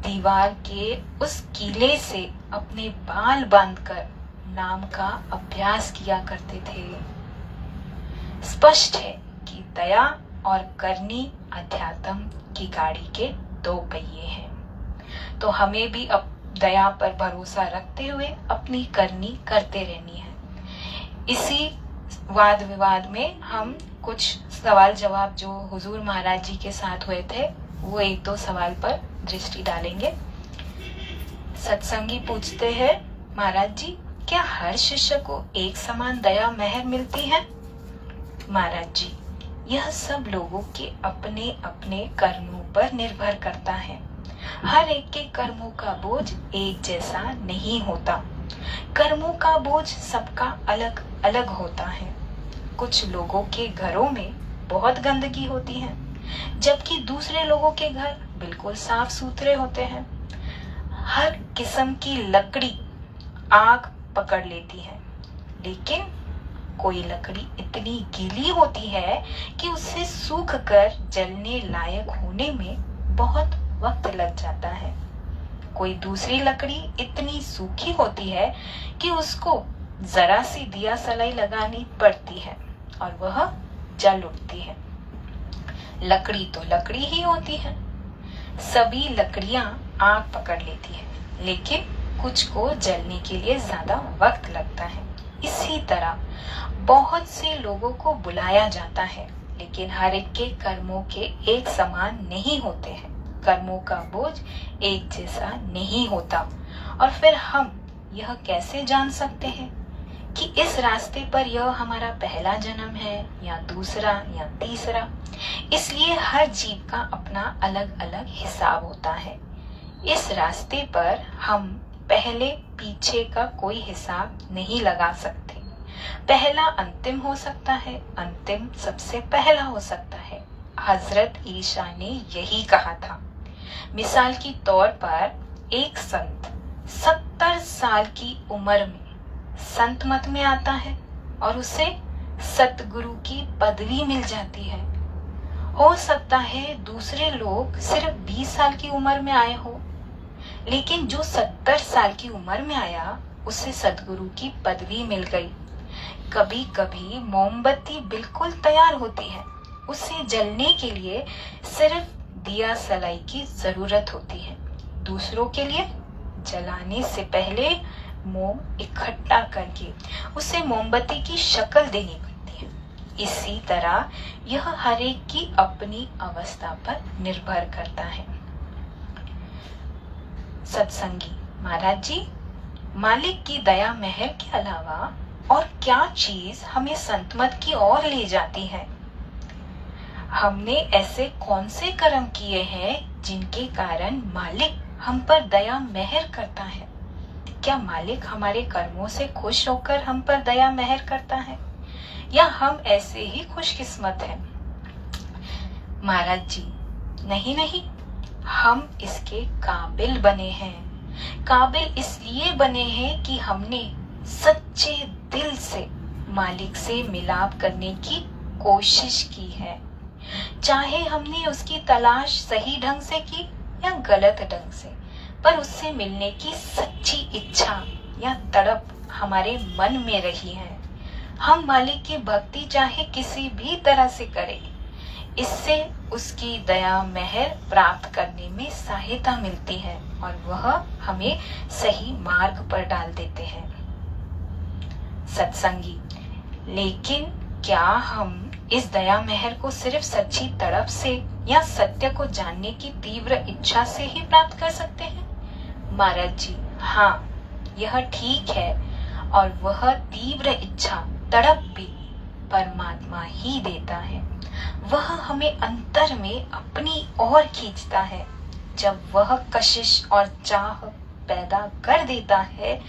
दीवार के उस कीले से अपने बाल बांधकर नाम का अभ्यास किया करते थे। स्पष्ट है कि दया और करनी अध्यात्म की गाड़ी के दो पहिए हैं, तो हमें भी अब दया पर भरोसा रखते हुए अपनी करनी करते रहनी है। इसी वाद विवाद में हम कुछ सवाल जवाब जो हुजूर महाराज जी के साथ हुए थे वो एक दो सवाल पर दृष्टि डालेंगे। सत्संगी पूछते हैं, महाराज जी क्या हर शिष्य को एक समान दया मेहर मिलती है? महाराज जी, यह सब लोगों के अपने अपने कर्मों पर निर्भर करता है। हर एक के कर्मों का बोझ एक जैसा नहीं होता। कर्मों का बोझ सबका अलग अलग होता है। कुछ लोगों के घरों में बहुत गंदगी होती है, जबकि दूसरे लोगों के घर बिल्कुल साफ सुथरे होते हैं। हर किस्म की लकड़ी आग पकड़ लेती है, लेकिन कोई लकड़ी इतनी गीली होती है कि उससे सूख कर जलने लायक होने में बहुत वक्त लग जाता है। कोई दूसरी लकड़ी इतनी सूखी होती है कि उसको जरा सी दिया सलाई लगानी पड़ती है और वह जल उठती है। लकड़ी तो लकड़ी ही होती है। सभी लकड़ियां आग पकड़ लेती है, लेकिन कुछ को जलने के लिए ज्यादा वक्त लगता है। इसी तरह बहुत से लोगों को बुलाया जाता है, लेकिन हर एक के कर्मों के एक समान नहीं होते हैं। कर्मों का बोझ एक जैसा नहीं होता। और फिर हम यह कैसे जान सकते हैं कि इस रास्ते पर यह हमारा पहला जन्म है या दूसरा या तीसरा? इसलिए हर जीव का अपना अलग अलग हिसाब होता है। इस रास्ते पर हम पहले पीछे का कोई हिसाब नहीं लगा सकते। पहला अंतिम हो सकता है, अंतिम सबसे पहला हो सकता है। हजरत ईशा ने यही कहा था। मिसाल की तौर पर एक संत 70 साल की उम्र में संत मत में आता है और उसे सतगुरु की पदवी मिल जाती है। हो सकता है दूसरे लोग सिर्फ 20 साल की उम्र में आए हो, लेकिन जो 70 साल की उम्र में आया उसे सतगुरु की पदवी मिल गई। कभी कभी मोमबत्ती बिल्कुल तैयार होती है, उसे जलने के लिए सिर्फ दिया सलाई की जरूरत होती है। दूसरों के लिए जलाने से पहले मोम इकट्ठा करके उसे मोमबत्ती की शक्ल देनी पड़ती है। इसी तरह यह हर एक की अपनी अवस्था पर निर्भर करता है। सत्संगी, महाराज जी, मालिक की दया मेहर के अलावा और क्या चीज हमें संतमत की ओर ले जाती है? हमने ऐसे कौन से कर्म किए हैं जिनके कारण मालिक हम पर दया मेहर करता है? क्या मालिक हमारे कर्मों से खुश होकर हम पर दया मेहर करता है, या हम ऐसे ही खुशकिस्मत हैं? महाराज जी, नहीं नहीं, हम इसके काबिल बने हैं। काबिल इसलिए बने हैं कि हमने सच्चे दिल से मालिक से मिलाप करने की कोशिश की है। चाहे हमने उसकी तलाश सही ढंग से की या गलत ढंग से, पर उससे मिलने की सच्ची इच्छा या तड़प हमारे मन में रही है। हम मालिक की भक्ति चाहे किसी भी तरह से करें, इससे उसकी दया मेहर प्राप्त करने में सहायता मिलती है और वह हमें सही मार्ग पर डाल देते हैं। सत्संगी, लेकिन क्या हम इस दया मेहर को सिर्फ सच्ची तड़प से या सत्य को जानने की तीव्र इच्छा से ही प्राप्त कर सकते हैं? महाराज जी, हाँ, यह ठीक है, और वह तीव्र इच्छा तड़प भी परमात्मा ही देता है। वह हमें अंतर में अपनी ओर खींचता है। जब वह कशिश और चाह पैदा कर देता है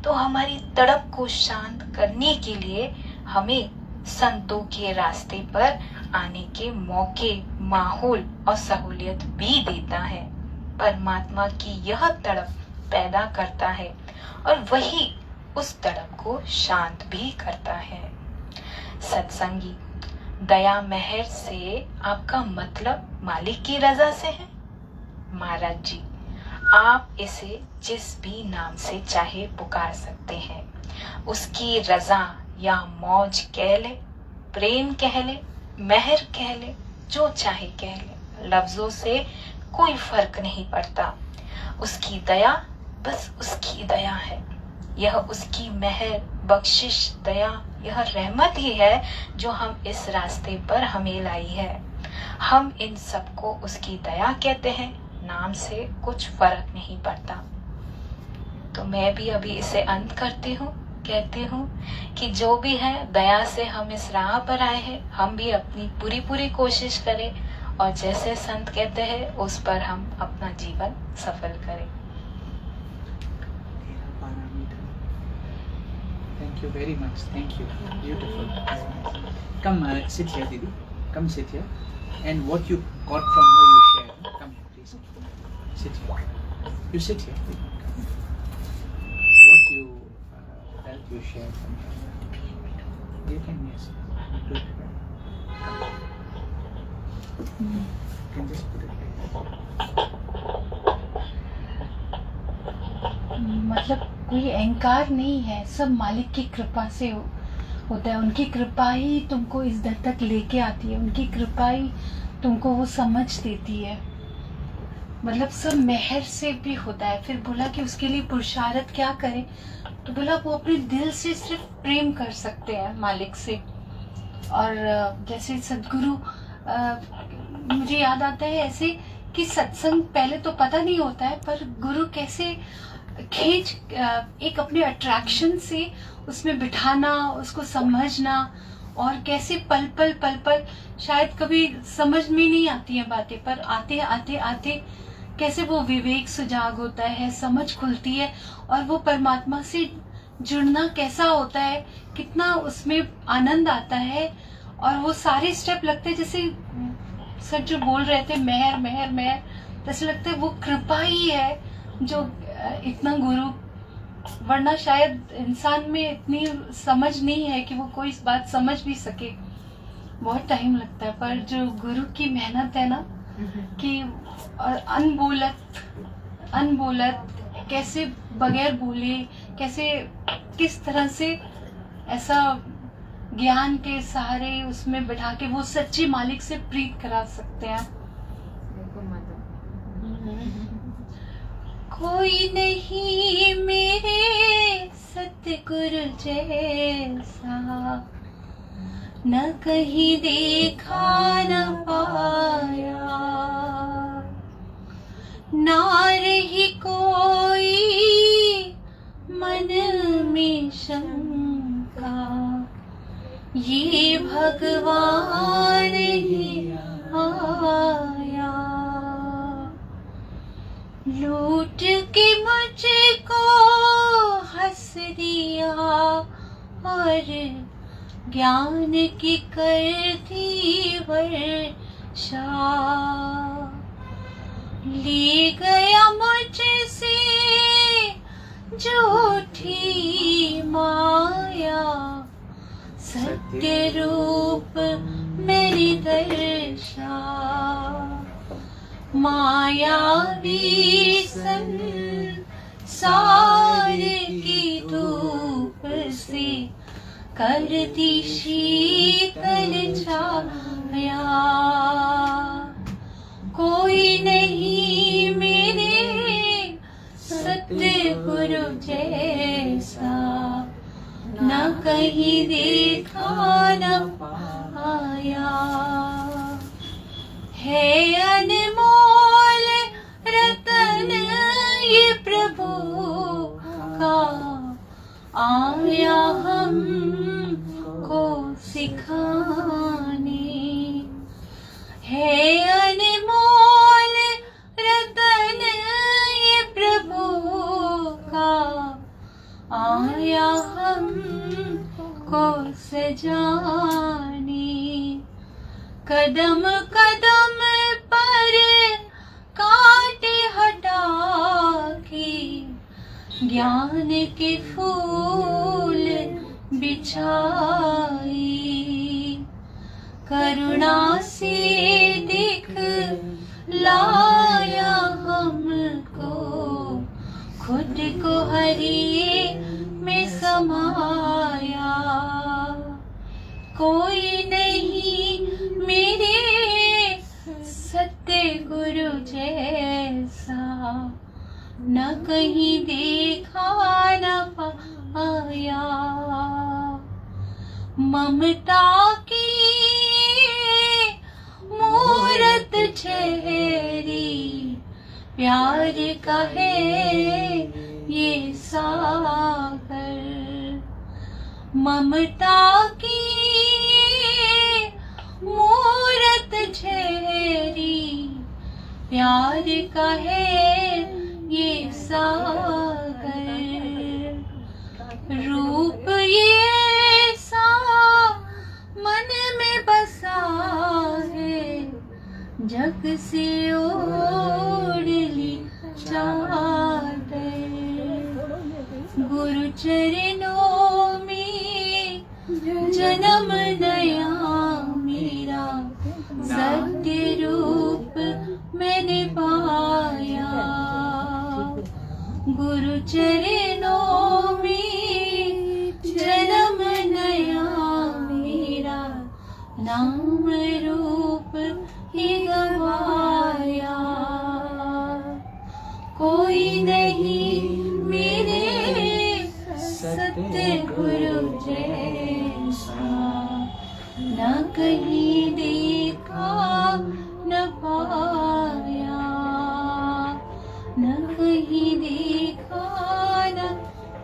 तो हमारी तड़प को शांत करने के लिए हमें संतों के रास्ते पर आने के मौके, माहौल और सहूलियत भी देता है। परमात्मा की यह तड़प पैदा करता है और वही उस तड़प को शांत भी करता है। सत्संगी, दया मेहर से आपका मतलब मालिक की रजा से है? महाराज जी, आप इसे जिस भी नाम से चाहे पुकार सकते हैं। उसकी रजा या मौज कह ले, प्रेम कह ले, मेहर कह ले, जो चाहे कह ले, लफ्जों से कोई फर्क नहीं पड़ता। उसकी दया बस उसकी दया है। यह उसकी मेहर, बख्शिश, दया, यह रहमत ही है जो हम इस रास्ते पर हमें लाई है। हम इन सबको उसकी दया कहते हैं, नाम से कुछ फर्क नहीं पड़ता। तो मैं भी अभी इसे अंत करती हूँ, कहती हूँ कि जो भी है दया से हम इस राह पर आए हैं, हम भी अपनी पूरी कोशिश करें और जैसे संत कहते हैं उस पर हम अपना जीवन सफल करें। Thank you very much. Thank you. Beautiful. Come sit here, Didi. Come sit here. And what you got from her, you share. Come here, please. Sit here. You sit here. What you felt, you share from her. You can, yes. Do it. You can just put it there. मतलब कोई अहंकार नहीं है, सब मालिक की कृपा से होता है। उनकी कृपा ही तुमको इस दर तक लेके आती है, उनकी कृपा ही तुमको वो समझ देती है। मतलब सब मेहर से भी होता है। फिर बोला कि उसके लिए पुरुषार्थ क्या करें, तो बोला वो अपने दिल से सिर्फ प्रेम कर सकते हैं मालिक से। और जैसे सदगुरु, मुझे याद आता है ऐसे कि सत्संग पहले तो पता नहीं होता है, पर गुरु कैसे खींच एक अपने अट्रैक्शन से उसमें बिठाना, उसको समझना, और कैसे पल पल शायद कभी समझ में नहीं आती है बातें, पर आते आते कैसे वो विवेक सुजाग होता है, समझ खुलती है, और वो परमात्मा से जुड़ना कैसा होता है, कितना उसमें आनंद आता है। और वो सारे स्टेप लगते हैं जैसे सर जो बोल रहे थे, मेहर मेहर मेहर, जैसे लगता है वो कृपा ही है जो इतना गुरु, वरना शायद इंसान में इतनी समझ नहीं है कि वो कोई इस बात समझ भी सके, बहुत टाइम लगता है। पर जो गुरु की मेहनत है ना, कि और अनबोलत कैसे बगैर बोले, कैसे किस तरह से ऐसा ज्ञान के सहारे उसमें बैठा के वो सच्ची मालिक से प्रीत करा सकते हैं। कोई नहीं मेरे सतगुरु जैसा, न कहीं देखा न पाया, ना रही कोई मन में शंका, ये भगवान ही आया। लूट के मुझको हंस दिया और ज्ञान की कर दी वर्षा, ले गया मुझसे झूठी माया, सत्य रूप मेरी दर्शा। मायावी संसार की धूप से करती शीतल छाया, कोई नहीं मेरे सतगुरु जैसा, न कहीं देखा न पाया। है अनमोल रतन ये प्रभु का, आया हमको सिखाने। है अनमोल रतन ये प्रभु का, आया हमको सजाने। कदम कदम पर ज्ञान के फूल बिछाए, करुणा से दिख लाया हमको, खुद को हरि में समाया। कोई नहीं मेरे सत्य गुरु जैसा, न कहीं देखा न पाया। ममता की मूरत चेहरी, प्यार का है ये सागर। ममता की मूरत चेहरी, प्यार का है ये सागर। रूप ये ऐसा मन में बसा है, जग से ओढ़ ली चादर। गुरु चरणों में जन्म नया मेरा, सत्य रूप मैंने पाया। गुरु चरणों में जन्म नया मेरा, नाम रूप ही गवाया। कोई नहीं मेरे सत्य गुरु जैसा, न कहीं देखा न पाया, न कहीं देखा न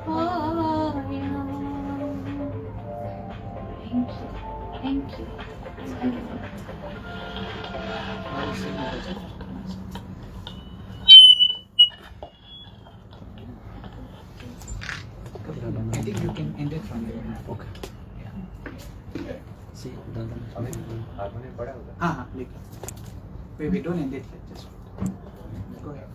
पाया। Thank you. I think you can end it from there. Okay. Yeah. See, दादा हारमोनियम पड़ा होगा। हाँ, लिख। Wait, don't end it yet. Just go ahead.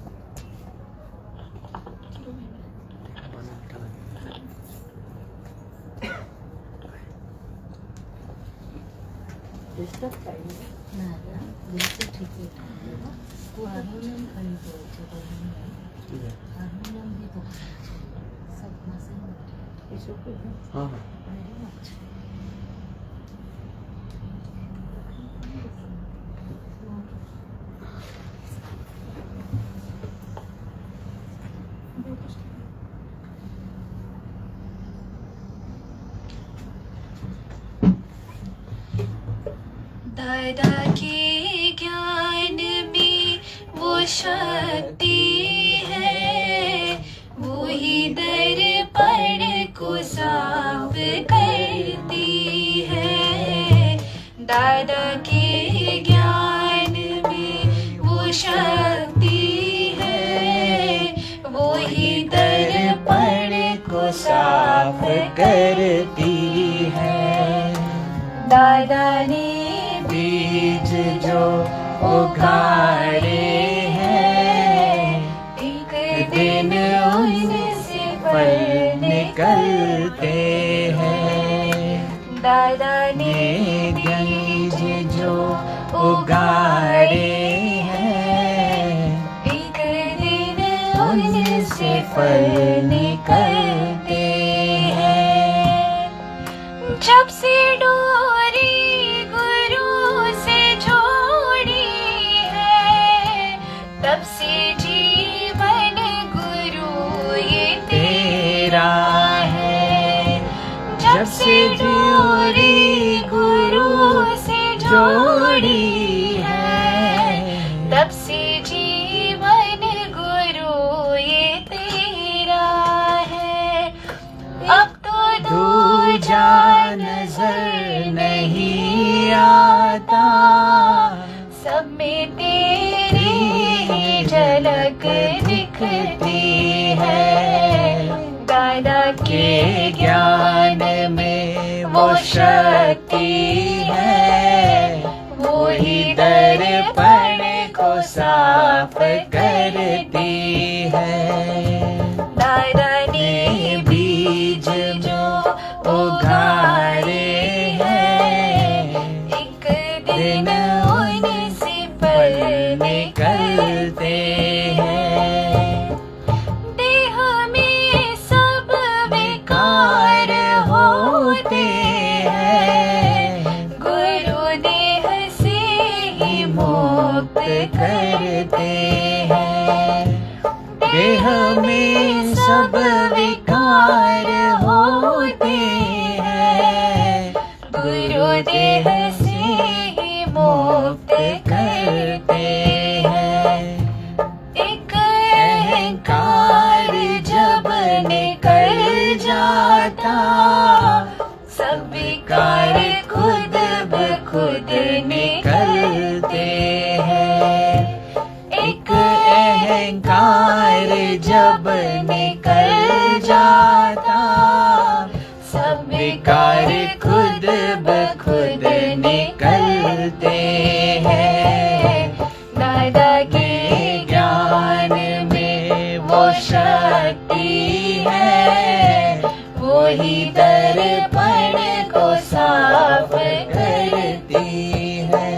हाँ हाँ दादा के ज्ञान में वो शक्ति है, वो ही दर्पण को साफ करती है। दादा के ज्ञान में वो शक्ति है, वो ही दर्पण को साफ करती है। दादा ने बीज जो उगाड़े हैं, एक दिन उनसे फल निकलते हैं। दादा ने बीज जो उगाड़े हैं, एक दिन उनसे फल निकलते हैं। जब से डोरी गुरु से जोड़ी है, तब से जीवन गुरु ये तेरा है। जब से डोरी गुरु से जोड़ी है, तब से जीवन गुरु ये तेरा है। अब तो दूजा नजर नहीं आता, सब में तेरी ही झलक दिखती है। दादा के ज्ञान में वो शक्ति है, वो ही दर्पण को साफ करती है। दादा करते हैं। देह में सब विकार होते हैं, गुरु देह से ही मुक्त करते हैं। देह में सब विकार होते हैं, गुरु देह से ही मुक्त करते हैं। एक अहंकार जब निकल जाता, सब विकार खुद ब खुद निकलते हैं। एक अहंकार जब निकल जाता, सब विकार खुद ब खुद निकलते हैं। दादा के ज्ञान में वो शक्ति है, वो ही दर्पण को साफ करती है।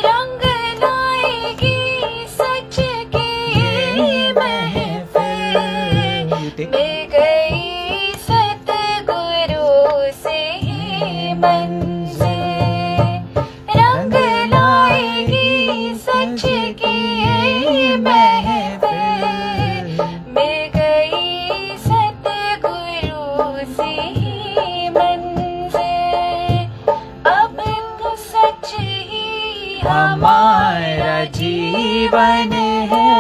रंग लाएगी सच की महफिल, मिल गई सतगुरु से ही मंजिल। रंग लाएगी सच की महफिल, मिल गई सतगुरु से ही मंजिल। अब तो सच ही हमारा जीवन है,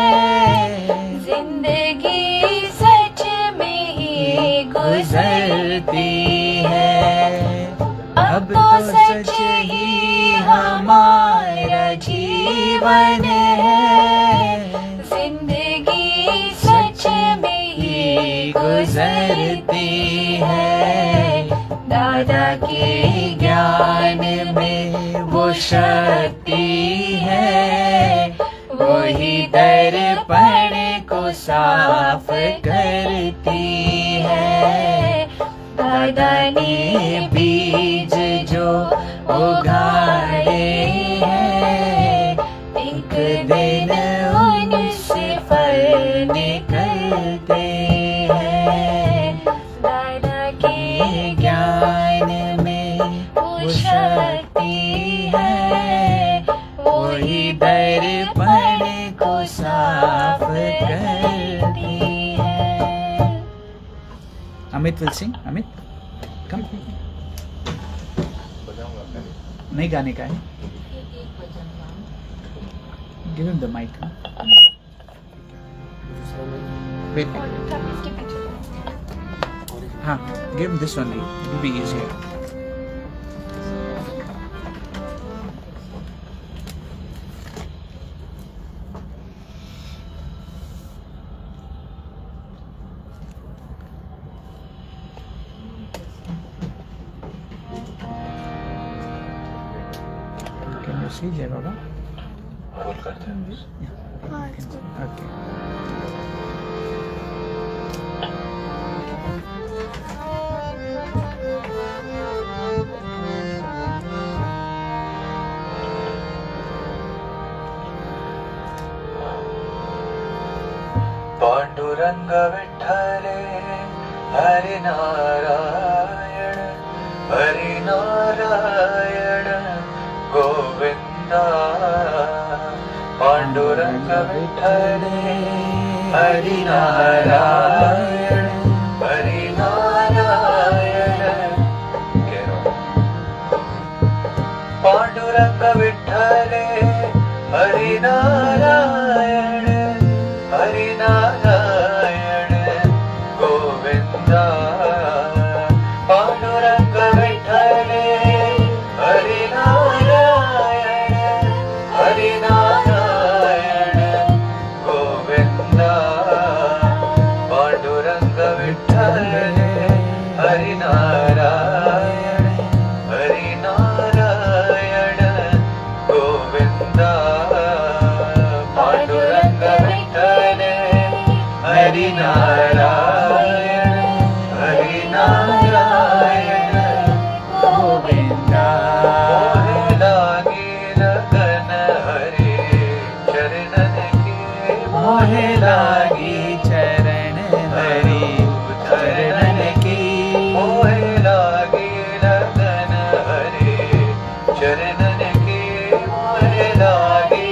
जिंदगी सच में ही गुजरती है। अब तो सच ही हमारा जीवन है, जिंदगी सच में ही गुजरती है। दादा के ज्ञान में वो शक्ति है, वो ही दर्पण को साफ करती है। दादा ने बीज जो उगाए हैं, एक दिन उनसे फल निकलते हैं। दादा के ज्ञान में वो शक्ति है, वो ही दर्पण को साफ करती है। Amit will sing. Amit, come. बजाऊंगा पहले। नहीं गाने का है. Give him the mic. Huh? Wait. हाँ, give him this only. It will be easier. Can you see Jai Baba? बोल करते हैं। Yeah. Okay. पांडुरंग विठ्ठले हरि नारायण, हरि नारायण गोविंदा। पांडुरंग विठ्ठले हरि नारायण, हरि नारायण। कह रहा हूँ। पांडुरंग विठ्ठले हरि नारायण, हरि नारायण गोविंदा। पांडुरंग विठ्ठले हरि नारायण, हरि नारायण गोविंदा। पांडुरंग विठ्ठले हरि नारायण, हरि नारायण गोविंदा। पांडुरंग विठ्ठले हरि नारायण, हरि नारायण गोविंदा। मोहे लागी लगन हरि चरण मोहे लागी चरण हरि चरण की मोहे लागी लगन हरि चरणन की मोहे लागी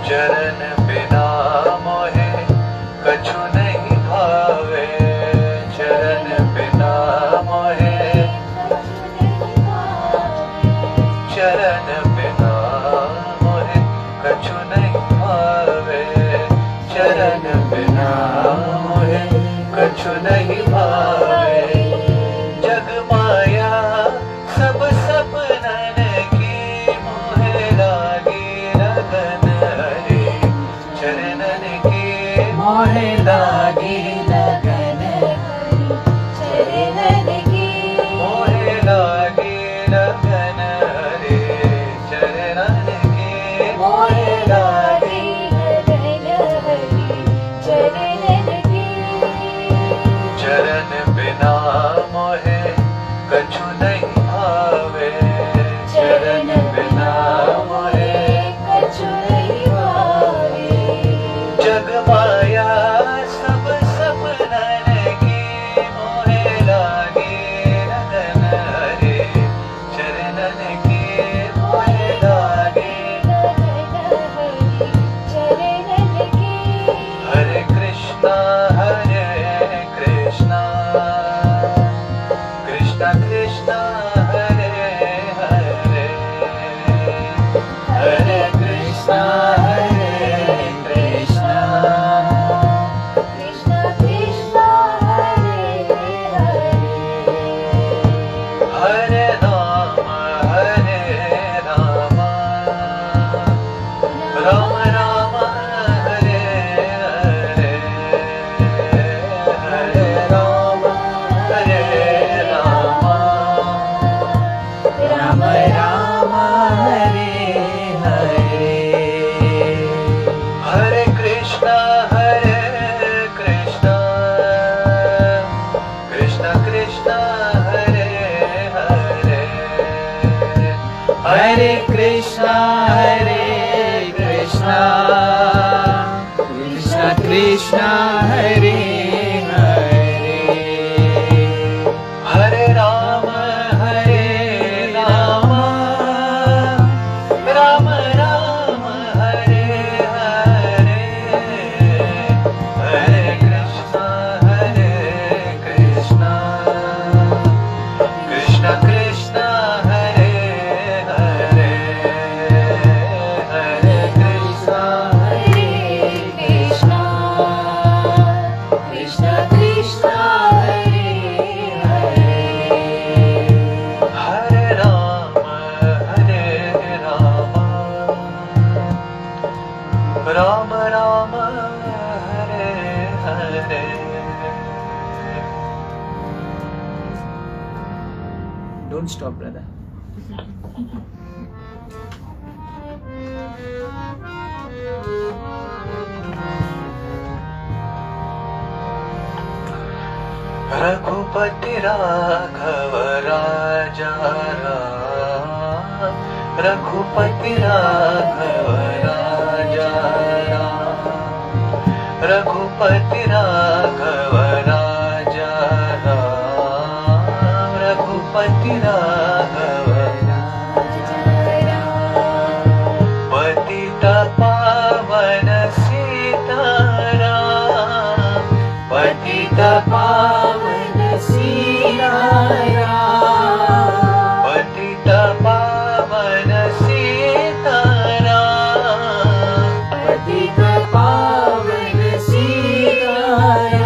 चरण बिना मोहे कछु नहीं भावे चरण बिना मोहे चरण बिना मोहे कछु नहीं भावे चरण बिना मोहे कछु नहीं भावे जग माया सब सपनन की मोहे लागी लगन हरि चरणन की मोहे लागी लगन मोहे लागी लगन हरि चरणन की मोहे लागी चरण बिना मोहे कछु नहीं भावे चरण बिना मोहे जग माया सब सपनन की मोहे लागी लगन हरि चरणन की मोहे लागी हरे कृष्णा कृष्णा कृष्णा हरे हरे हरे कृष्णा हरे राम राम राम हरे हरे हरे राम राम राम हरे हरे हरे कृष्णा कृष्णा कृष्णा हरे हरे हरे कृष्णा कृष्णा कृष्णा हरे हरे हरे राम राम राम हरे हरे हरे कृष्णा कृष्णा कृष्णा हरे हरे हरे कृष्णा हरे Ram Ram Ram Hare Hare Don't stop, brother. Raghupati Raghav राजा राम रघुपति राघव राजा राम रघुपति राघव राजा राम रघुपति राघव पतित पावन सीताराम पतित पावन सीताराम पतित पावन सीताराम पतित पावन सीताराम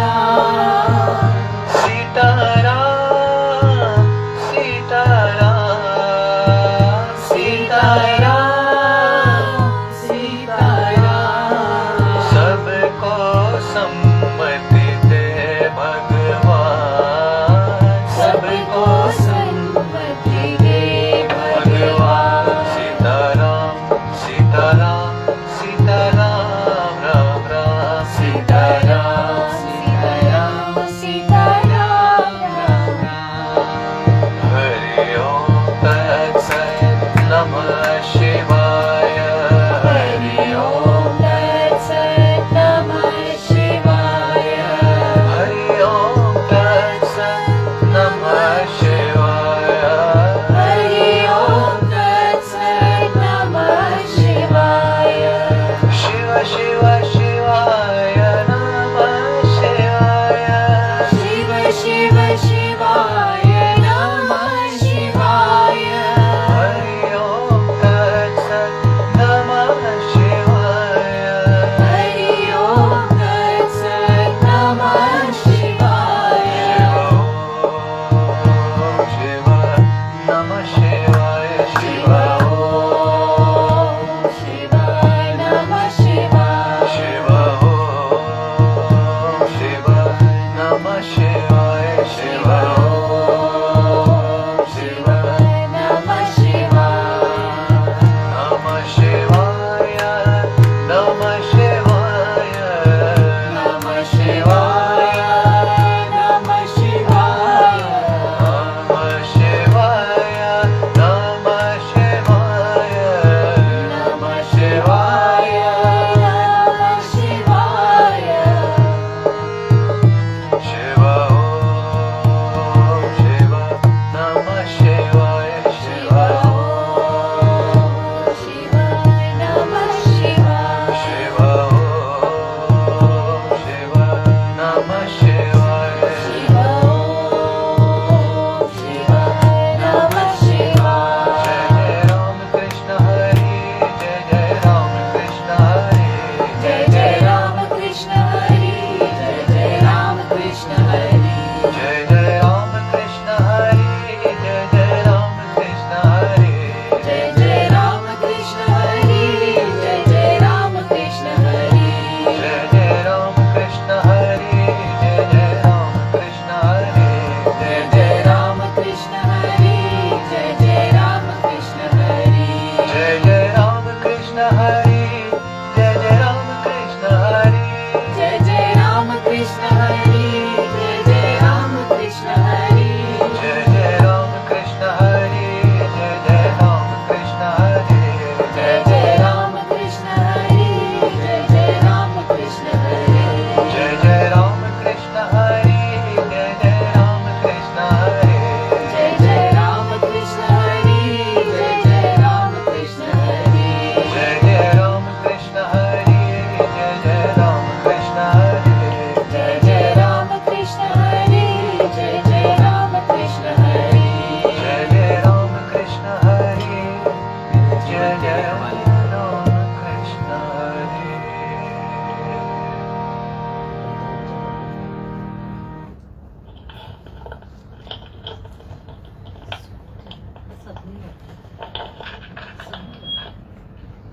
सीताराम सीताराम सीताराम सीताराम सबको सम्मति दे भगवान सबको सम्मति दे भगवान सीताराम सीताराम सीताराम राम राम सीताराम सीताराम सीताराम राम राम हरि ओम तत्सत् नमः शिवाय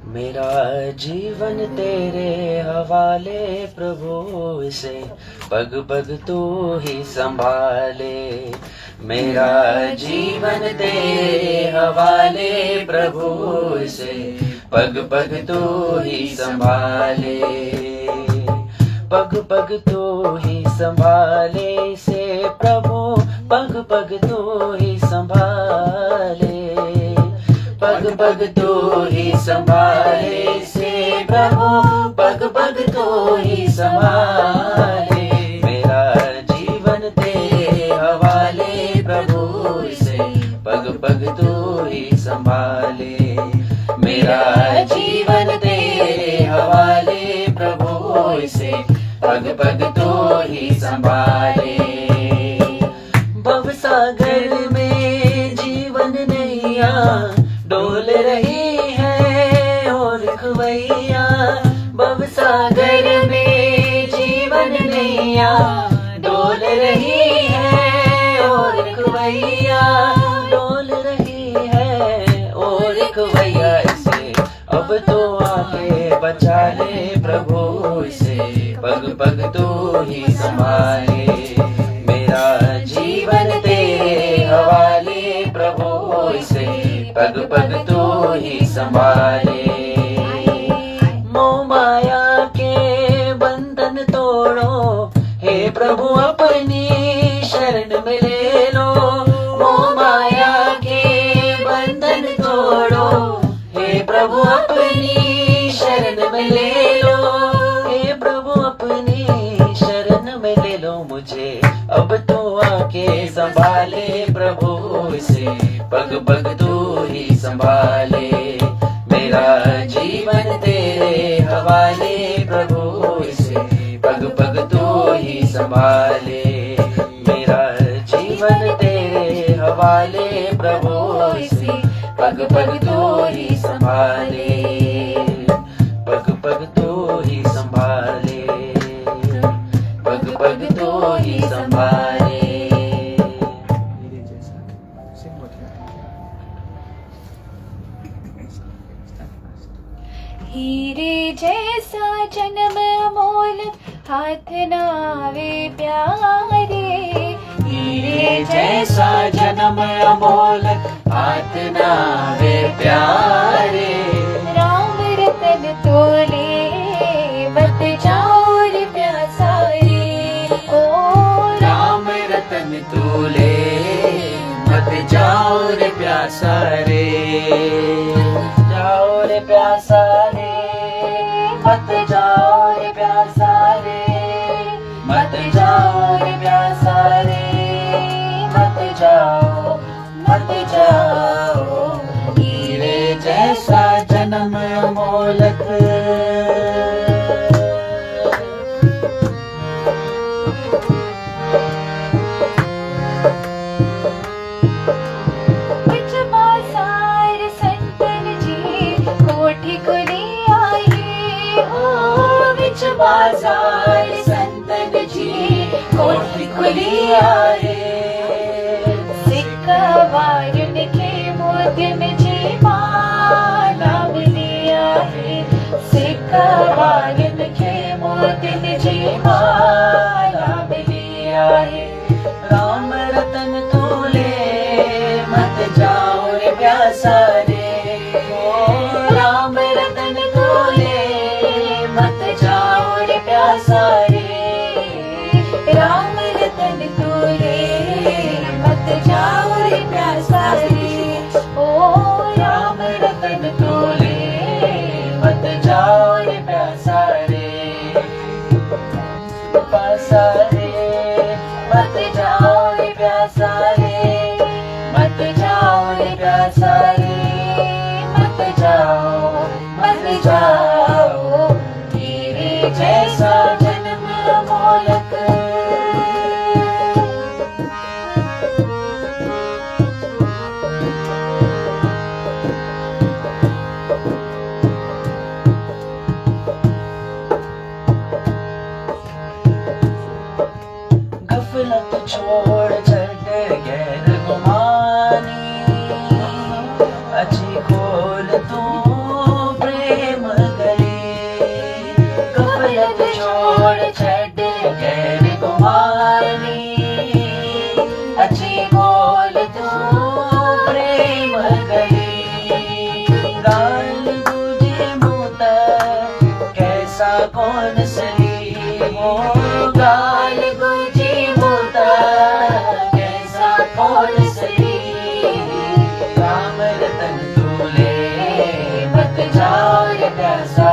मेरा जीवन तेरे हवाले प्रभु, इसे पग पग तू ही संभाले। मेरा जीवन तेरे हवाले प्रभु, इसे पग पग तू ही संभाले। पग पग तू ही संभाले से प्रभु, पग पग तू ही संभाले। पग पग तू ही संभाले से प्रभु, पग पग तू ही संभाले। मेरा जीवन तेरे हवाले प्रभु, इसे पग पग तू ही संभाले। मेरा जीवन तेरे हवाले प्रभु, इसे पग पग तू ही संभाले। भवसागर में जीवन नैया डोल रही है और खुवैया। भवसागर में जीवन नैया डोल रही है और खुवैया, डोल रही है और खुवैया। इसे अब तो आके बचा ले प्रभु, इसे पग पग तू ही संभाले। मेरा जीवन तेरे हवाले प्रभु, इसे पग पग तू ही संभाले। मोह माया के बंधन तोड़ो, हे प्रभु अपनी शरण में ले लो। मोह माया के बंधन तोड़ो, हे प्रभु अपनी शरण में ले लो। हे प्रभु अपनी शरण में ले लो मुझे, अब तो आके संभाले प्रभु, इसे पग पग तू ही संभाले। मेरा जीवन तेरे हवाले प्रभु, इसे पग पग तू ही संभाले। मेरा जीवन तेरे हवाले प्रभु, इसे पग पग तू ही संभाले। पग पग तू ही संभाले, पग पग तू ही संभाले। मेरे जैसा sing what you have. हीरे जैसा जन्म अमोल हाथ नावे प्यारे। हीरे जैसा जन्म अमोल हाथ नावे प्यारे। राम रतन तोले मत जाओ रे प्यासा रे। ओ राम रतन तूले मत जाओ रे प्यासा रे। जाओ रे प्यासा रे, मत जाओ रे प्यासा रे। मत जाओ रे प्यासा रे, मत जाओ, मत जाओ। हीरे जैसा जन्म अमोलक। बिच बाजार संतन जी कोठी खुली आई हो। बिच बाजार संतन जी कोठी खुली आई। सिक्का वारुन के मोतियन जी माला मिलिया है। सिक्का वारुन के मोतियन जी माला मिलिया है। राम रतन तूले मत जाओ रे प्यासा रे। ओ राम रतन तूले मत जाओ रे प्यासा रे। राम रतन तूले मत जाओ रे प्यासा रे। ओ राम रतन तूले मत जाओ रे प्यासा रे। प्यासा रे, मत जाओ रे प्यासा रे। मत जाओ रे प्यासा रे, मत जाओ, मत जाओ। हीरे जैसा जन्म अमोलक। गाल गुजी बोलता कैसा कौन सही राम रतन तूले मत जाओ रे प्यासा